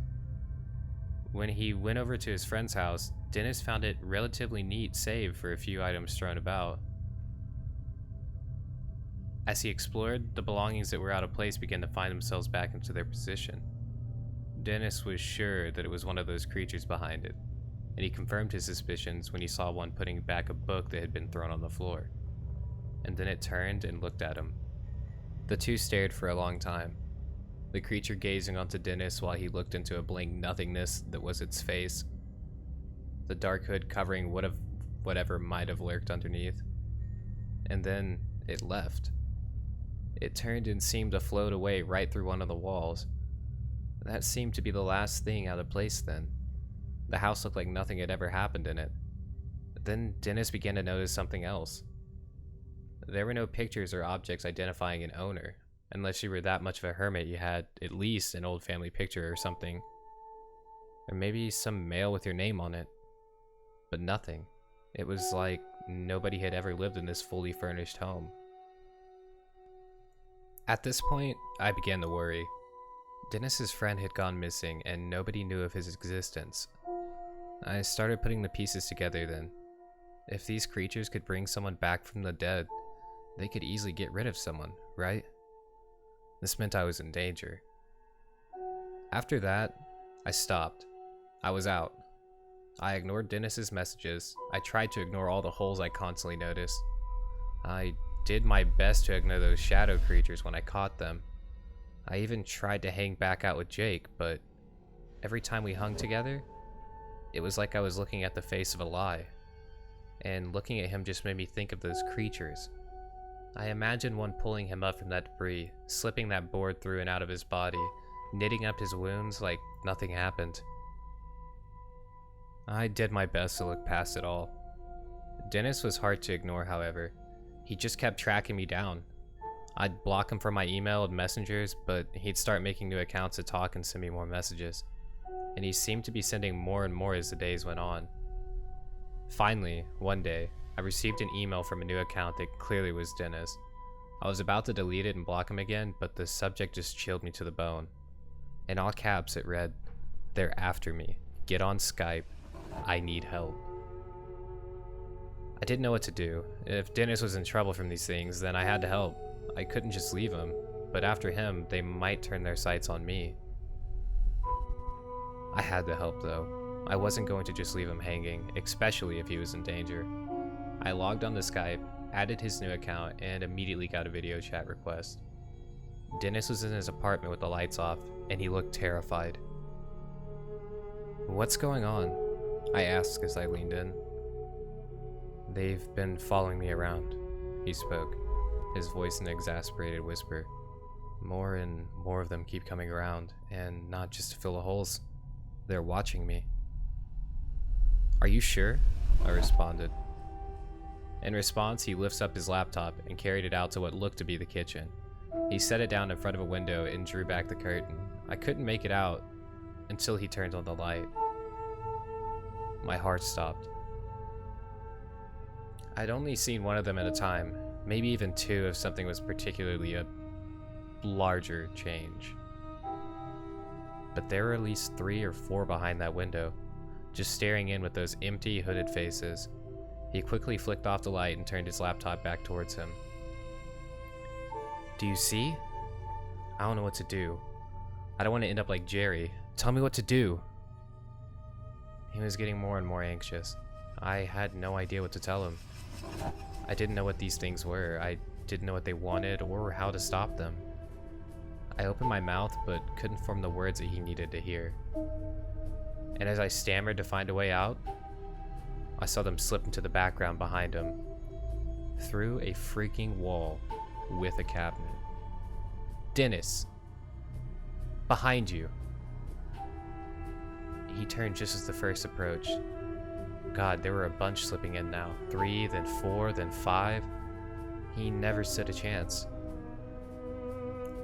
When he went over to his friend's house, Dennis found it relatively neat save for a few items thrown about. As he explored, the belongings that were out of place began to find themselves back into their position. Dennis was sure that it was one of those creatures behind it, and he confirmed his suspicions when he saw one putting back a book that had been thrown on the floor. And then it turned and looked at him. The two stared for a long time, the creature gazing onto Dennis while he looked into a blank nothingness that was its face, the dark hood covering whatever might have lurked underneath. And then it left. It turned and seemed to float away right through one of the walls. That seemed to be the last thing out of place then. The house looked like nothing had ever happened in it. Then Dennis began to notice something else. There were no pictures or objects identifying an owner. Unless you were that much of a hermit, you had at least an old family picture or something. Or maybe some mail with your name on it. But nothing. It was like nobody had ever lived in this fully furnished home. At this point, I began to worry. Dennis's friend had gone missing, and nobody knew of his existence. I started putting the pieces together then. If these creatures could bring someone back from the dead, they could easily get rid of someone, right? This meant I was in danger. After that, I stopped. I was out. I ignored Dennis's messages. I tried to ignore all the holes I constantly noticed. I did my best to ignore those shadow creatures when I caught them. I even tried to hang back out with Jake, but every time we hung together, it was like I was looking at the face of a lie. And looking at him just made me think of those creatures. I imagined one pulling him up from that debris, slipping that board through and out of his body, knitting up his wounds like nothing happened. I did my best to look past it all. Dennis was hard to ignore, however. He just kept tracking me down. I'd block him from my email and messengers, but he'd start making new accounts to talk and send me more messages. And he seemed to be sending more and more as the days went on. Finally, one day, I received an email from a new account that clearly was Dennis. I was about to delete it and block him again, but the subject just chilled me to the bone. In all caps, it read, "They're after me. Get on Skype. I need help." I didn't know what to do. If Dennis was in trouble from these things, then I had to help. I couldn't just leave him, but after him, they might turn their sights on me. I had to help though. I wasn't going to just leave him hanging, especially if he was in danger. I logged on to Skype, added his new account, and immediately got a video chat request. Dennis was in his apartment with the lights off, and he looked terrified. "What's going on?" I asked as I leaned in. "They've been following me around," he spoke, his voice an exasperated whisper. More and more of them keep coming around, and not just to fill the holes. They're watching me. Are you sure? I responded. In response, he lifts up his laptop and carried it out to what looked to be the kitchen. He set it down in front of a window and drew back the curtain. I couldn't make it out until he turned on the light. My heart stopped. I'd only seen one of them at a time, maybe even two if something was particularly a larger change. But there were at least 3 or 4 behind that window, just staring in with those empty, hooded faces. He quickly flicked off the light and turned his laptop back towards him. Do you see? I don't know what to do. I don't want to end up like Jerry. Tell me what to do. He was getting more and more anxious. I had no idea what to tell him. I didn't know what these things were. I didn't know what they wanted or how to stop them. I opened my mouth but couldn't form the words that he needed to hear. And as I stammered to find a way out, I saw them slip into the background behind him, through a freaking wall with a cabinet. Dennis! Behind you! He turned just as the first approached. God, there were a bunch slipping in now. 3, then 4, then 5. He never stood a chance.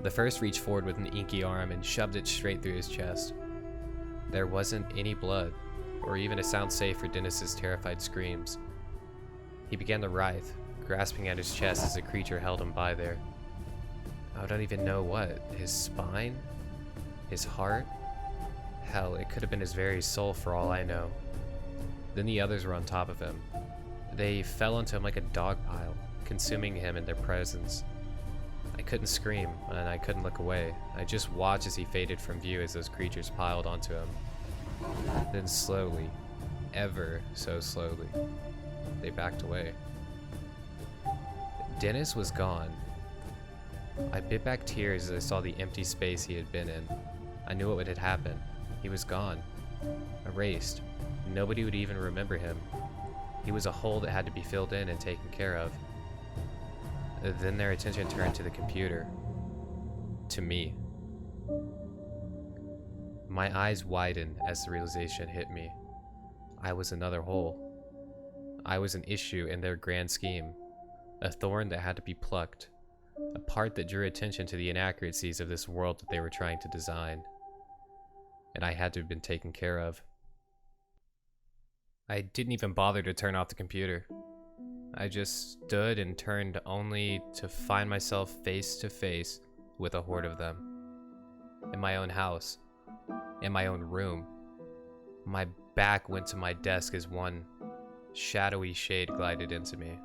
The first reached forward with an inky arm and shoved it straight through his chest. There wasn't any blood, or even a sound save for Dennis's terrified screams. He began to writhe, grasping at his chest as the creature held him by there. I don't even know what. His spine? His heart? Hell, it could have been his very soul for all I know. Then the others were on top of him. They fell onto him like a dog pile, consuming him in their presence. I couldn't scream, and I couldn't look away. I just watched as he faded from view as those creatures piled onto him. Then slowly, ever so slowly, they backed away. Dennis was gone. I bit back tears as I saw the empty space he had been in. I knew what had happened. He was gone. Erased. Nobody would even remember him. He was a hole that had to be filled in and taken care of. Then their attention turned to the computer. To me. My eyes widened as the realization hit me. I was another hole. I was an issue in their grand scheme. A thorn that had to be plucked. A part that drew attention to the inaccuracies of this world that they were trying to design. And I had to have been taken care of. I didn't even bother to turn off the computer. I just stood and turned only to find myself face to face with a horde of them. In my own house. In my own room. My back went to my desk as one shadowy shade glided into me.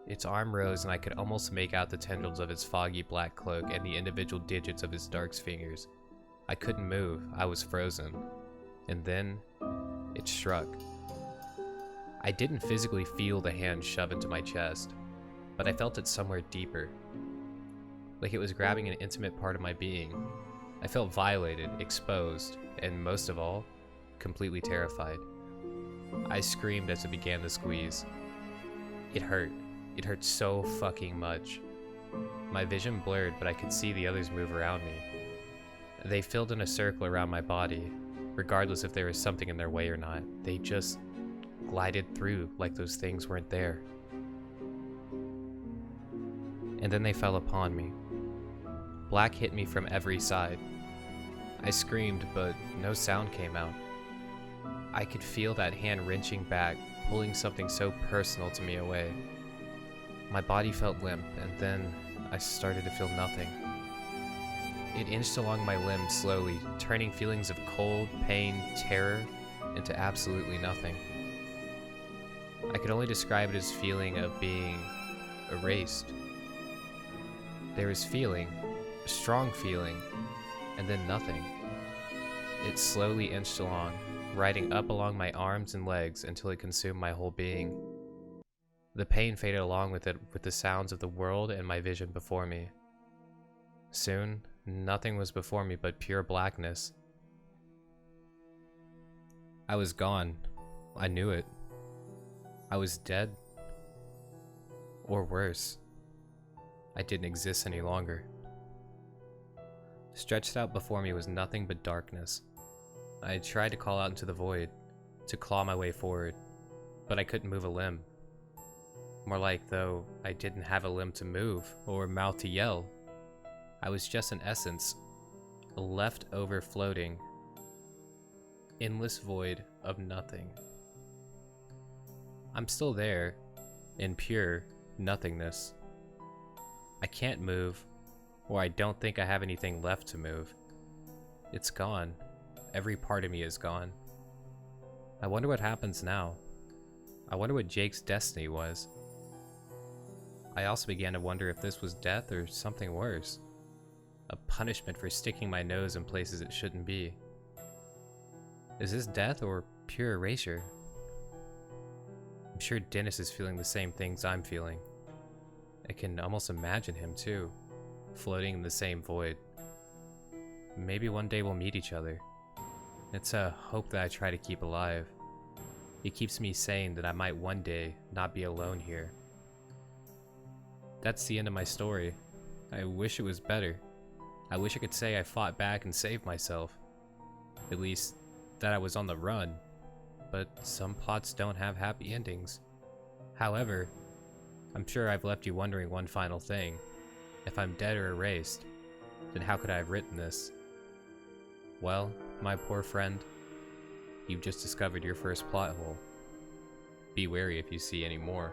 Its arm rose and I could almost make out the tendrils of its foggy black cloak and the individual digits of its dark fingers. I couldn't move. I was frozen. And then it struck. I didn't physically feel the hand shove into my chest, but I felt it somewhere deeper. Like it was grabbing an intimate part of my being. I felt violated, exposed, and most of all, completely terrified. I screamed as it began to squeeze. It hurt. It hurt so fucking much. My vision blurred, but I could see the others move around me. They filled in a circle around my body, regardless if there was something in their way or not. They just glided through like those things weren't there. And then they fell upon me. Black hit me from every side. I screamed, but no sound came out. I could feel that hand wrenching back, pulling something so personal to me away. My body felt limp, and then I started to feel nothing. It inched along my limbs slowly, turning feelings of cold, pain, terror into absolutely nothing. I could only describe it as feeling of being erased. There was feeling, a strong feeling, and then nothing. It slowly inched along, riding up along my arms and legs until it consumed my whole being. The pain faded along with it, with the sounds of the world and my vision before me. Soon, nothing was before me but pure blackness. I was gone. I knew it. I was dead. Or worse, I didn't exist any longer. Stretched out before me was nothing but darkness. I tried to call out into the void, to claw my way forward, but I couldn't move a limb. More like though I didn't have a limb to move or mouth to yell. I was just an essence, a leftover floating, endless void of nothing. I'm still there, in pure nothingness. I can't move, or I don't think I have anything left to move. It's gone. Every part of me is gone. I wonder what happens now. I wonder what Jake's destiny was. I also began to wonder if this was death or something worse. A punishment for sticking my nose in places it shouldn't be. Is this death or pure erasure? I'm sure Dennis is feeling the same things I'm feeling. I can almost imagine him too, floating in the same void. Maybe one day we'll meet each other. It's a hope that I try to keep alive. It keeps me saying that I might one day not be alone here. That's the end of my story. I wish it was better. I wish I could say I fought back and saved myself. At least, that I was on the run. But some plots don't have happy endings. However, I'm sure I've left you wondering one final thing. If I'm dead or erased, then how could I have written this? Well, my poor friend, you've just discovered your first plot hole. Be wary if you see any more.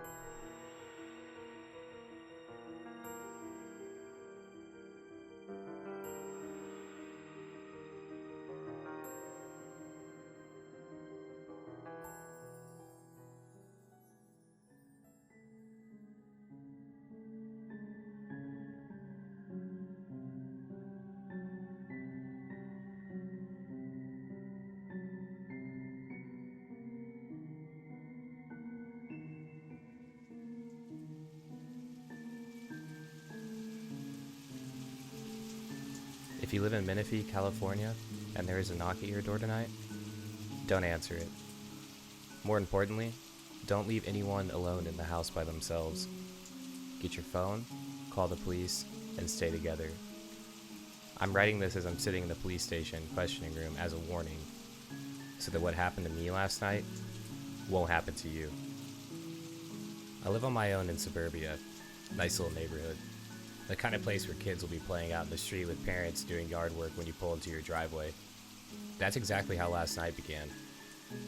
If you live in Menifee, California, and there is a knock at your door tonight, don't answer it. More importantly, don't leave anyone alone in the house by themselves. Get your phone, call the police, and stay together. I'm writing this as I'm sitting in the police station questioning room as a warning, so that what happened to me last night won't happen to you. I live on my own in suburbia, nice little neighborhood. The kind of place where kids will be playing out in the street with parents doing yard work when you pull into your driveway. That's exactly how last night began.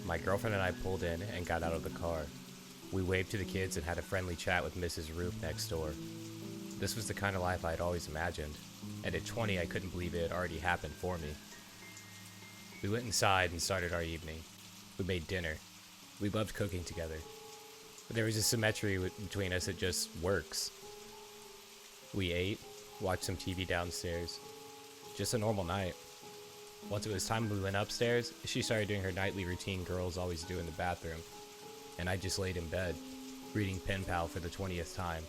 My girlfriend and I pulled in and got out of the car. We waved to the kids and had a friendly chat with Mrs. Roop next door. This was the kind of life I had always imagined, and at 20 I couldn't believe it had already happened for me. We went inside and started our evening. We made dinner. We loved cooking together. But there was a symmetry between us that just works. We ate, watched some TV downstairs. Just a normal night. Once it was time we went upstairs, she started doing her nightly routine girls always do in the bathroom. And I just laid in bed, reading Pen Pal for the 20th time.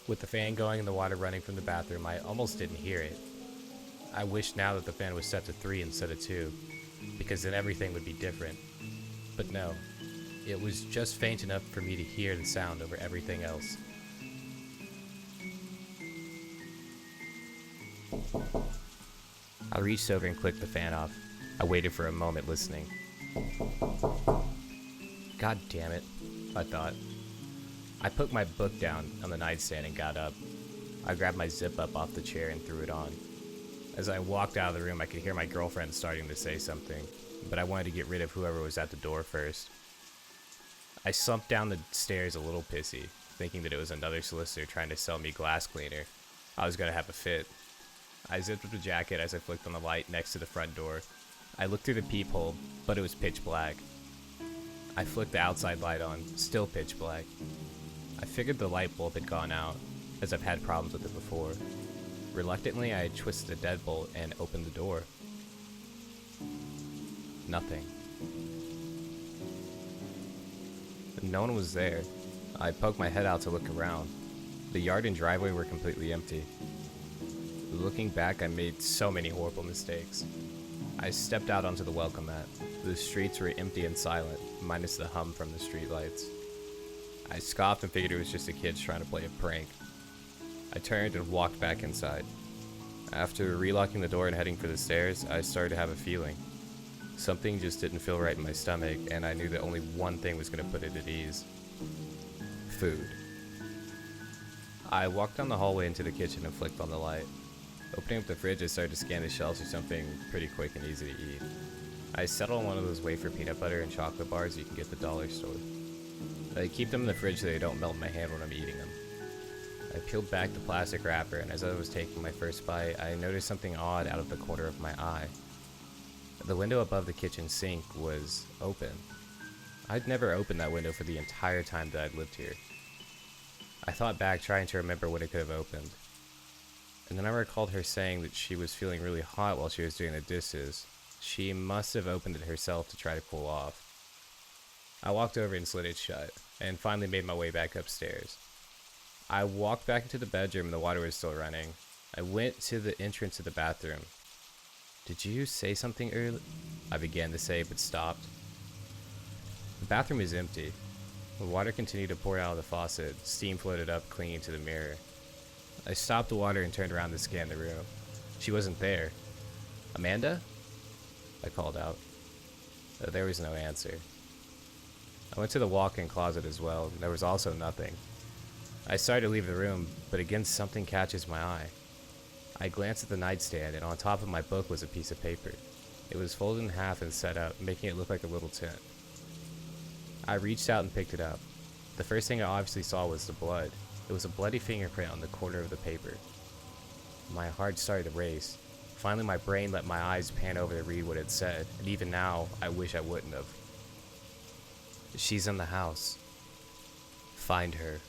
With the fan going and the water running from the bathroom, I almost didn't hear it. I wished now that the fan was set to 3 instead of 2, because then everything would be different. But no, it was just faint enough for me to hear the sound over everything else. I reached over and clicked the fan off. I waited for a moment listening. God damn it, I thought. I put my book down on the nightstand and got up. I grabbed my zip-up off the chair and threw it on. As I walked out of the room, I could hear my girlfriend starting to say something, but I wanted to get rid of whoever was at the door first. I slumped down the stairs a little pissy, thinking that it was another solicitor trying to sell me glass cleaner. I was gonna have a fit. I zipped up the jacket as I flicked on the light next to the front door. I looked through the peephole, but it was pitch black. I flicked the outside light on, still pitch black. I figured the light bulb had gone out, as I've had problems with it before. Reluctantly, I twisted the deadbolt and opened the door. Nothing. No one was there. I poked my head out to look around. The yard and driveway were completely empty. Looking back, I made so many horrible mistakes. I stepped out onto the welcome mat. The streets were empty and silent, minus the hum from the streetlights. I scoffed and figured it was just the kids trying to play a prank. I turned and walked back inside. After relocking the door and heading for the stairs, I started to have a feeling. Something just didn't feel right in my stomach, and I knew that only one thing was going to put it at ease. Food. I walked down the hallway into the kitchen and flicked on the light. Opening up the fridge, I started to scan the shelves for something pretty quick and easy to eat. I settled on one of those wafer peanut butter and chocolate bars you can get at the dollar store. I keep them in the fridge so they don't melt in my hand when I'm eating them. I peeled back the plastic wrapper, and as I was taking my first bite, I noticed something odd out of the corner of my eye. The window above the kitchen sink was open. I'd never opened that window for the entire time that I'd lived here. I thought back, trying to remember what it could have opened. And then I recalled her saying that she was feeling really hot while she was doing the dishes. She must have opened it herself to try to cool off. I walked over and slid it shut, and finally made my way back upstairs. I walked back into the bedroom and the water was still running. I went to the entrance of the bathroom. "Did you say something earlier?" I began to say, but stopped. The bathroom was empty. The water continued to pour out of the faucet. Steam floated up, clinging to the mirror. I stopped the water and turned around to scan the room. She wasn't there. "Amanda?" I called out. There was no answer. I went to the walk-in closet as well. There was also nothing. I started to leave the room, but again something catches my eye. I glanced at the nightstand, and on top of my book was a piece of paper. It was folded in half and set up, making it look like a little tent. I reached out and picked it up. The first thing I obviously saw was the blood. It was a bloody fingerprint on the corner of the paper. My heart started to race. Finally, my brain let my eyes pan over to read what it said, and even now, I wish I wouldn't have. "She's in the house. Find her."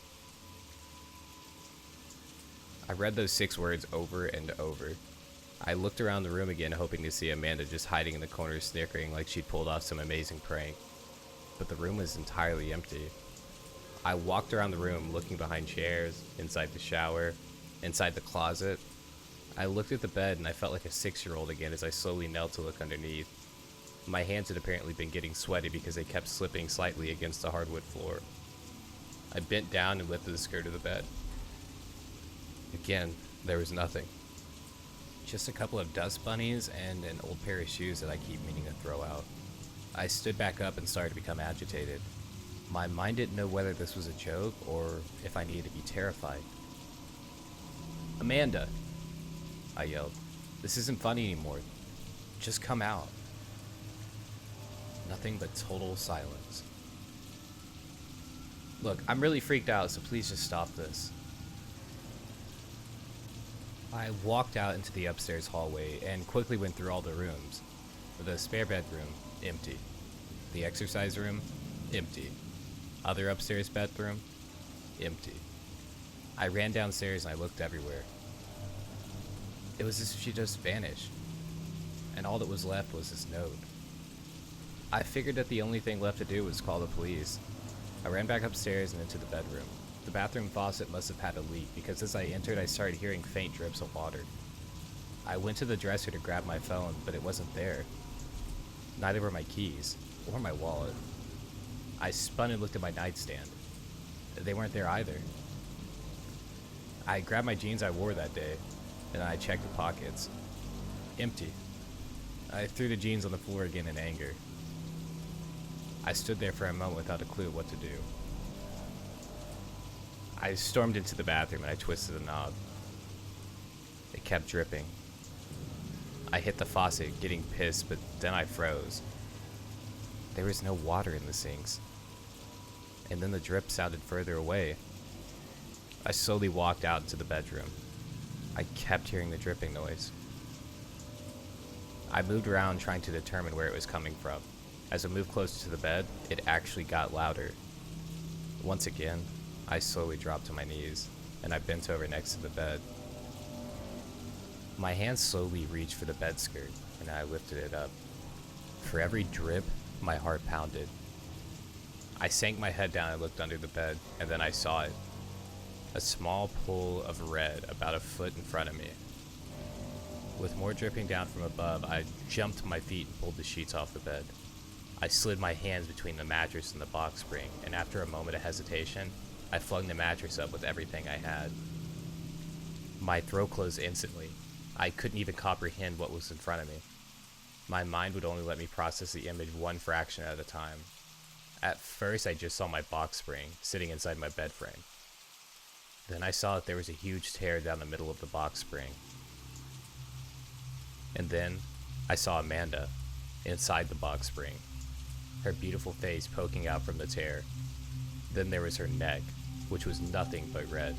I read those 6 words over and over. I looked around the room again, hoping to see Amanda just hiding in the corner snickering like she'd pulled off some amazing prank. But the room was entirely empty. I walked around the room, looking behind chairs, inside the shower, inside the closet. I looked at the bed and I felt like a 6-year-old again as I slowly knelt to look underneath. My hands had apparently been getting sweaty because they kept slipping slightly against the hardwood floor. I bent down and lifted the skirt of the bed. Again, there was nothing. Just a couple of dust bunnies and an old pair of shoes that I keep meaning to throw out. I stood back up and started to become agitated. My mind didn't know whether this was a joke or if I needed to be terrified. "Amanda!" I yelled. "This isn't funny anymore. Just come out." Nothing but total silence. "Look, I'm really freaked out, so please just stop this." I walked out into the upstairs hallway and quickly went through all the rooms. The spare bedroom, empty. The exercise room, empty. Other upstairs bedroom, empty. I ran downstairs and I looked everywhere. It was as if she just vanished, and all that was left was this note. I figured that the only thing left to do was call the police. I ran back upstairs and into the bedroom. The bathroom faucet must have had a leak because as I entered I started hearing faint drips of water. I went to the dresser to grab my phone, but it wasn't there. Neither were my keys, or my wallet. I spun and looked at my nightstand. They weren't there either. I grabbed my jeans I wore that day, and I checked the pockets. Empty. I threw the jeans on the floor again in anger. I stood there for a moment without a clue what to do. I stormed into the bathroom and I twisted the knob. It kept dripping. I hit the faucet, getting pissed, but then I froze. There was no water in the sinks. And then the drip sounded further away. I slowly walked out into the bedroom. I kept hearing the dripping noise. I moved around trying to determine where it was coming from. As I moved closer to the bed, it actually got louder. Once again, I slowly dropped to my knees, and I bent over next to the bed. My hand slowly reached for the bed skirt, and I lifted it up. For every drip, my heart pounded. I sank my head down and looked under the bed, and then I saw it. A small pool of red about a foot in front of me. With more dripping down from above, I jumped to my feet and pulled the sheets off the bed. I slid my hands between the mattress and the box spring, and after a moment of hesitation, I flung the mattress up with everything I had. My throat closed instantly. I couldn't even comprehend what was in front of me. My mind would only let me process the image one fraction at a time. At first, I just saw my box spring sitting inside my bed frame. Then I saw that there was a huge tear down the middle of the box spring. And then I saw Amanda inside the box spring, her beautiful face poking out from the tear. Then there was her neck, which was nothing but red.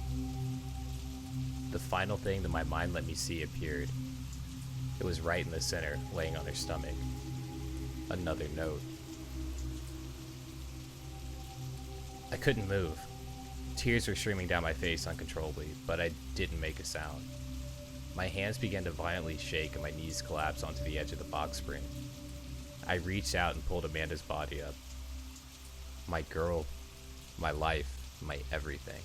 The final thing that my mind let me see appeared. It was right in the center, laying on her stomach. Another note. I couldn't move. Tears were streaming down my face uncontrollably, but I didn't make a sound. My hands began to violently shake and my knees collapsed onto the edge of the box spring. I reached out and pulled Amanda's body up. My girl, my life, my everything.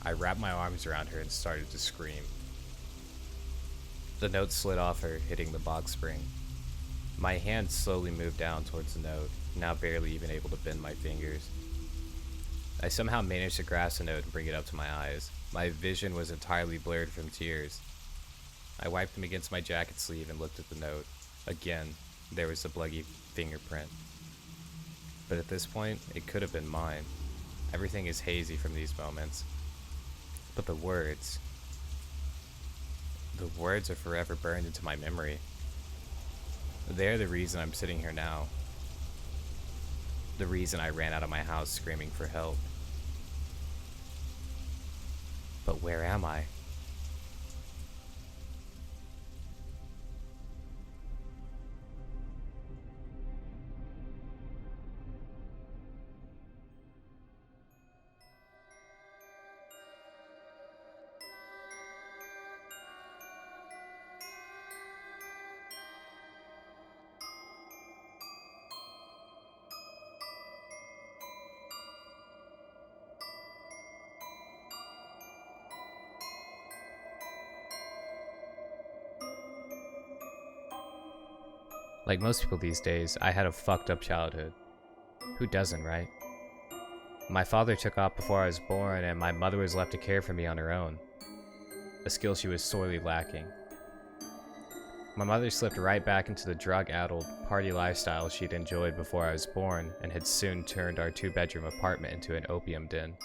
I wrapped my arms around her and started to scream. The note slid off her, hitting the box spring. My hand slowly moved down towards the note, now barely even able to bend my fingers. I somehow managed to grasp the note and bring it up to my eyes. My vision was entirely blurred from tears. I wiped them against my jacket sleeve and looked at the note. Again, there was the bloody fingerprint. But at this point, it could have been mine. Everything is hazy from these moments. But the words are forever burned into my memory. They're the reason I'm sitting here now. The reason I ran out of my house screaming for help. But where am I? Like most people these days, I had a fucked up childhood. Who doesn't, right? My father took off before I was born, and my mother was left to care for me on her own. A skill she was sorely lacking. My mother slipped right back into the drug-addled party lifestyle she'd enjoyed before I was born, and had soon turned our two-bedroom apartment into an opium den.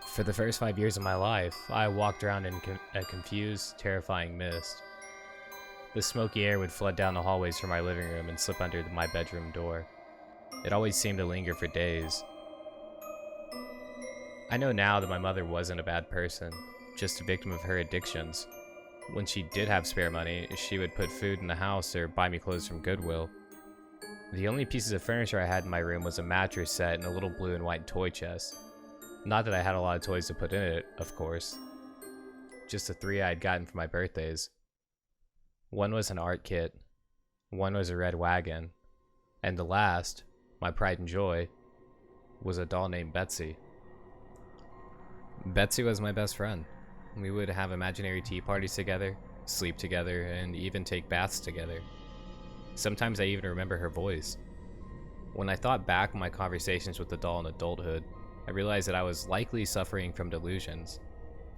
For the first 5 years of my life, I walked around in a confused, terrifying mist. The smoky air would flood down the hallways from my living room and slip under my bedroom door. It always seemed to linger for days. I know now that my mother wasn't a bad person, just a victim of her addictions. When she did have spare money, she would put food in the house or buy me clothes from Goodwill. The only pieces of furniture I had in my room was a mattress set and a little blue and white toy chest. Not that I had a lot of toys to put in it, of course. Just the 3 I had gotten for my birthdays. One was an art kit, one was a red wagon, and the last, my pride and joy, was a doll named Betsy. Betsy was my best friend. We would have imaginary tea parties together, sleep together, and even take baths together. Sometimes I even remember her voice. When I thought back on my conversations with the doll in adulthood, I realized that I was likely suffering from delusions,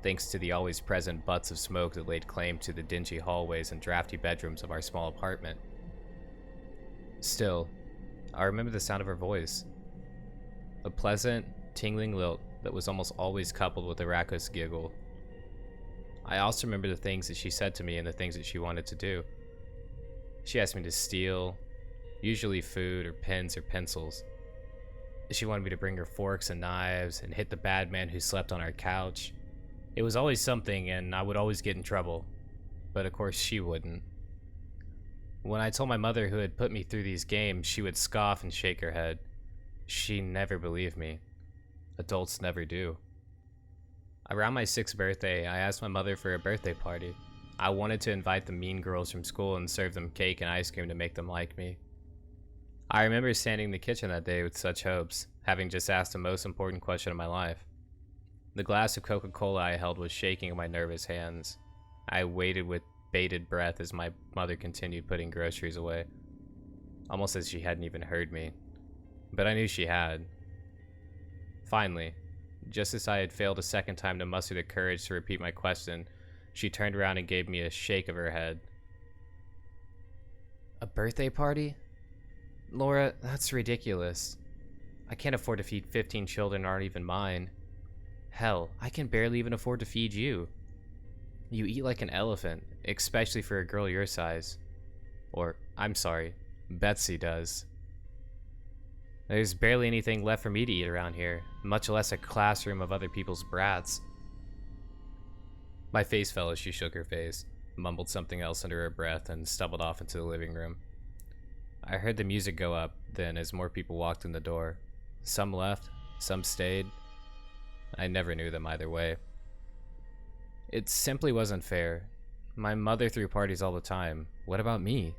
thanks to the always present butts of smoke that laid claim to the dingy hallways and drafty bedrooms of our small apartment. Still, I remember the sound of her voice. A pleasant, tingling lilt that was almost always coupled with a raucous giggle. I also remember the things that she said to me and the things that she wanted to do. She asked me to steal, usually food or pens or pencils. She wanted me to bring her forks and knives and hit the bad man who slept on our couch. It was always something, and I would always get in trouble. But of course she wouldn't. When I told my mother who had put me through these games, she would scoff and shake her head. She never believed me. Adults never do. Around my 6th birthday, I asked my mother for a birthday party. I wanted to invite the mean girls from school and serve them cake and ice cream to make them like me. I remember standing in the kitchen that day with such hopes, having just asked the most important question of my life. The glass of Coca-Cola I held was shaking in my nervous hands. I waited with bated breath as my mother continued putting groceries away, almost as she hadn't even heard me. But I knew she had. Finally, just as I had failed a second time to muster the courage to repeat my question, She turned around and gave me a shake of her head. A birthday party? Laura, that's ridiculous. I can't afford to feed 15 children that aren't even mine. Hell, I can barely even afford to feed you. You eat like an elephant, especially for a girl your size. Or, I'm sorry, Betsy does. There's barely anything left for me to eat around here, much less a classroom of other people's brats. My face fell as she shook her face, mumbled something else under her breath, and stumbled off into the living room. I heard the music go up then as more people walked in the door. Some left, some stayed. I never knew them either way. It simply wasn't fair. My mother threw parties all the time. What about me?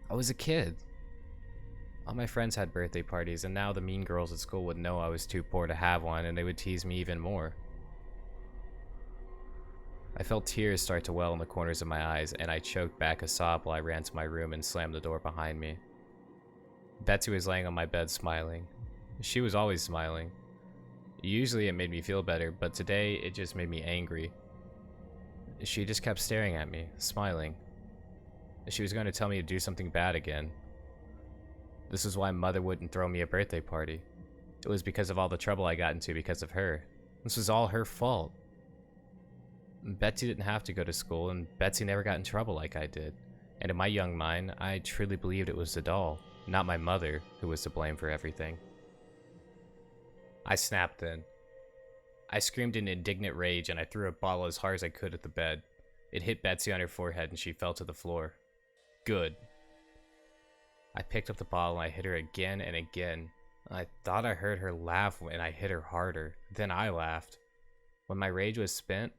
I was a kid. All my friends had birthday parties, and now the mean girls at school would know I was too poor to have one, and they would tease me even more. I felt tears start to well in the corners of my eyes, and I choked back a sob while I ran to my room and slammed the door behind me. Betsy was laying on my bed smiling. She was always smiling. Usually it made me feel better, but today it just made me angry. She just kept staring at me, smiling. She was going to tell me to do something bad again. This is why Mother wouldn't throw me a birthday party. It was because of all the trouble I got into because of her. This was all her fault. Betsy didn't have to go to school, and Betsy never got in trouble like I did. And in my young mind, I truly believed it was the doll, not my mother, who was to blame for everything. I snapped then. I screamed in indignant rage, and I threw a bottle as hard as I could at the bed. It hit Betsy on her forehead, and she fell to the floor. Good. I picked up the bottle, and I hit her again and again. I thought I heard her laugh, and I hit her harder. Then I laughed. When my rage was spent,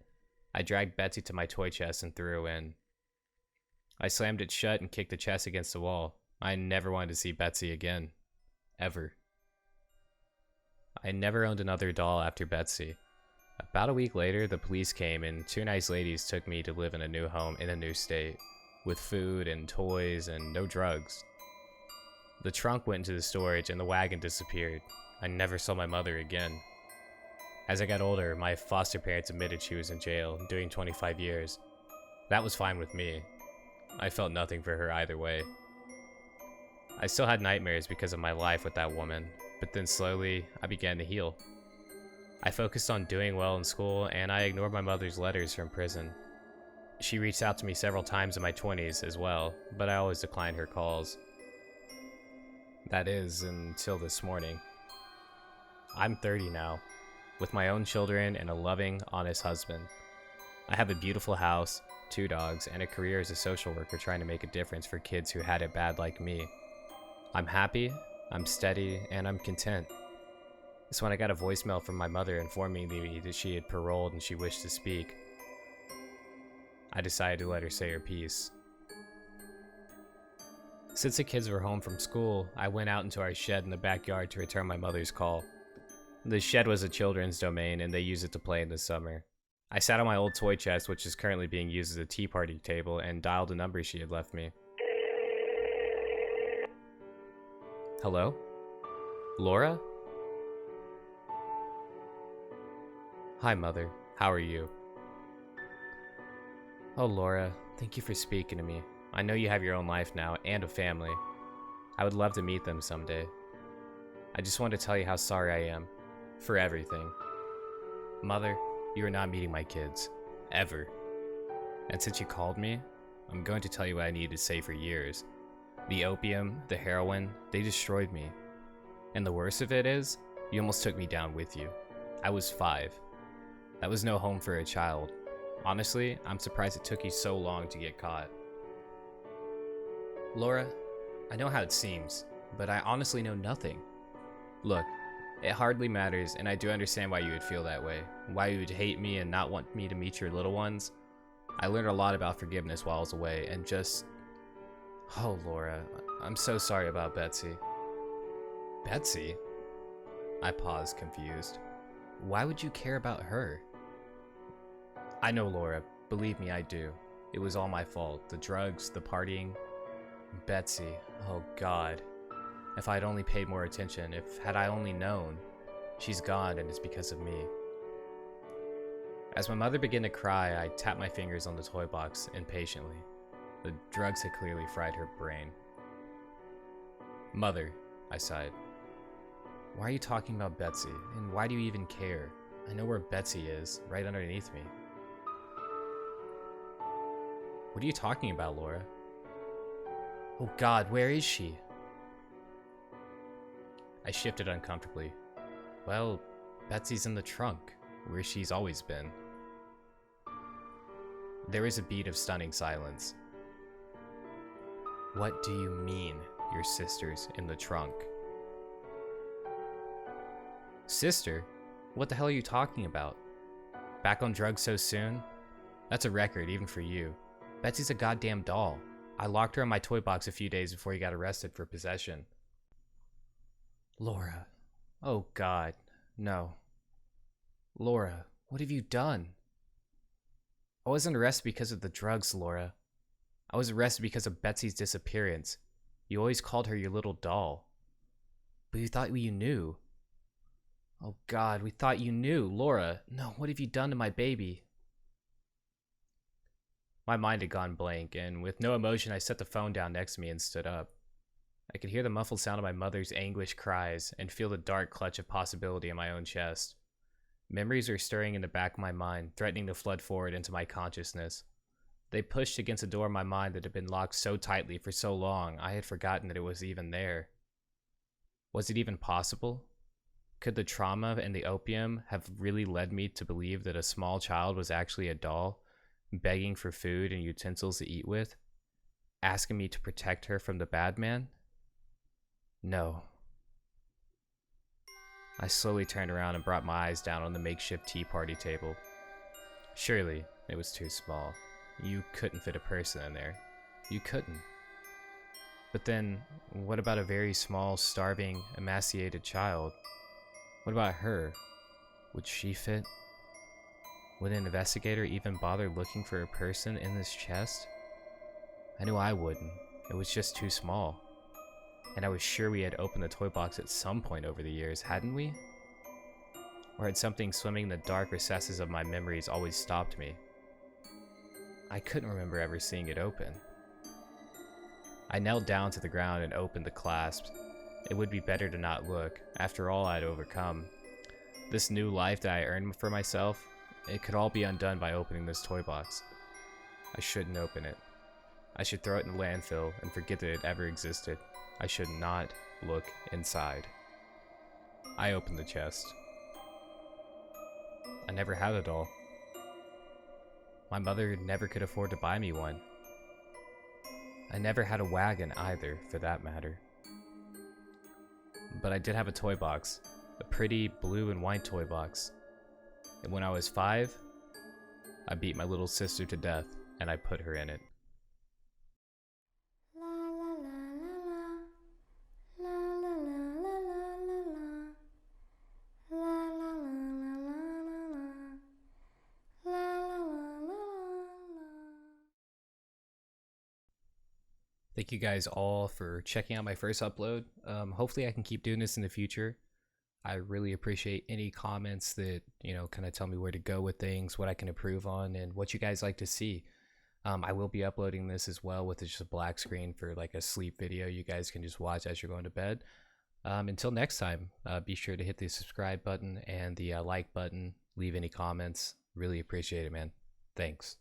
I dragged Betsy to my toy chest and threw her in. I slammed it shut and kicked the chest against the wall. I never wanted to see Betsy again. Ever. I never owned another doll after Betsy. About a week later, the police came and two nice ladies took me to live in a new home in a new state, with food and toys and no drugs. The trunk went into the storage and the wagon disappeared. I never saw my mother again. As I got older, my foster parents admitted she was in jail, doing 25 years. That was fine with me. I felt nothing for her either way. I still had nightmares because of my life with that woman, but then slowly, I began to heal. I focused on doing well in school, and I ignored my mother's letters from prison. She reached out to me several times in my 20s as well, but I always declined her calls. That is, until this morning. I'm 30 now, with my own children and a loving, honest husband. I have a beautiful house, 2 dogs, and a career as a social worker trying to make a difference for kids who had it bad like me. I'm happy, I'm steady, and I'm content. That's when I got a voicemail from my mother informing me that she had paroled and she wished to speak. I decided to let her say her piece. Since the kids were home from school, I went out into our shed in the backyard to return my mother's call. The shed was a children's domain and they used it to play in the summer. I sat on my old toy chest, which is currently being used as a tea party table, and dialed a number she had left me. Hello? Laura? Hi, Mother. How are you? Oh, Laura, thank you for speaking to me. I know you have your own life now, and a family. I would love to meet them someday. I just wanted to tell you how sorry I am. For everything. Mother, you are not meeting my kids. Ever. And since you called me, I'm going to tell you what I needed to say for years. The opium, the heroin, they destroyed me. And the worst of it is, you almost took me down with you. I was 5. That was no home for a child. Honestly, I'm surprised it took you so long to get caught. Laura, I know how it seems, but I honestly know nothing. Look, it hardly matters, and I do understand why you would feel that way, why you would hate me and not want me to meet your little ones. I learned a lot about forgiveness while I was away, and just... Oh, Laura, I'm so sorry about Betsy. Betsy? I paused, confused. Why would you care about her? I know, Laura. Believe me, I do. It was all my fault. The drugs, the partying. Betsy. Oh, God. If I'd only paid more attention, had I only known. She's gone, and it's because of me. As my mother began to cry, I tapped my fingers on the toy box impatiently. The drugs had clearly fried her brain. Mother, I sighed. Why are you talking about Betsy? And why do you even care? I know where Betsy is, right underneath me. What are you talking about, Laura? Oh God, where is she? I shifted uncomfortably. Well, Betsy's in the trunk, where she's always been. There was a beat of stunning silence. What do you mean, your sister's in the trunk? Sister? What the hell are you talking about? Back on drugs so soon? That's a record, even for you. Betsy's a goddamn doll. I locked her in my toy box a few days before he got arrested for possession. Laura. Oh God, no. Laura, what have you done? I wasn't arrested because of the drugs, Laura. I was arrested because of Betsy's disappearance. You always called her your little doll. But you thought you knew. Oh God, we thought you knew. Laura, no, what have you done to my baby? My mind had gone blank, and with no emotion, I set the phone down next to me and stood up. I could hear the muffled sound of my mother's anguished cries and feel the dark clutch of possibility in my own chest. Memories were stirring in the back of my mind, threatening to flood forward into my consciousness. They pushed against a door in my mind that had been locked so tightly for so long, I had forgotten that it was even there. Was it even possible? Could the trauma and the opium have really led me to believe that a small child was actually a doll, begging for food and utensils to eat with, asking me to protect her from the bad man? No. I slowly turned around and brought my eyes down on the makeshift tea party table. Surely, it was too small. You couldn't fit a person in there. You couldn't. But then, what about a very small, starving, emaciated child? What about her? Would she fit? Would an investigator even bother looking for a person in this chest? I knew I wouldn't. It was just too small. And I was sure we had opened the toy box at some point over the years, hadn't we? Or had something swimming in the dark recesses of my memories always stopped me? I couldn't remember ever seeing it open. I knelt down to the ground and opened the clasps. It would be better to not look. After all I'd overcome. This new life that I earned for myself, it could all be undone by opening this toy box. I shouldn't open it. I should throw it in the landfill and forget that it ever existed. I should not look inside. I opened the chest. I never had a doll. My mother never could afford to buy me one. I never had a wagon either, for that matter. But I did have a toy box. A pretty blue and white toy box. And when I was 5, I beat my little sister to death, and I put her in it. Thank you guys all for checking out my first upload. Hopefully I can keep doing this in the future. I really appreciate any comments that, kind of tell me where to go with things, what I can improve on, and what you guys like to see. I will be uploading this as well with just a black screen for like a sleep video you guys can just watch as you're going to bed. Until next time, be sure to hit the subscribe button and the like button. Leave any comments. Really appreciate it, man. Thanks.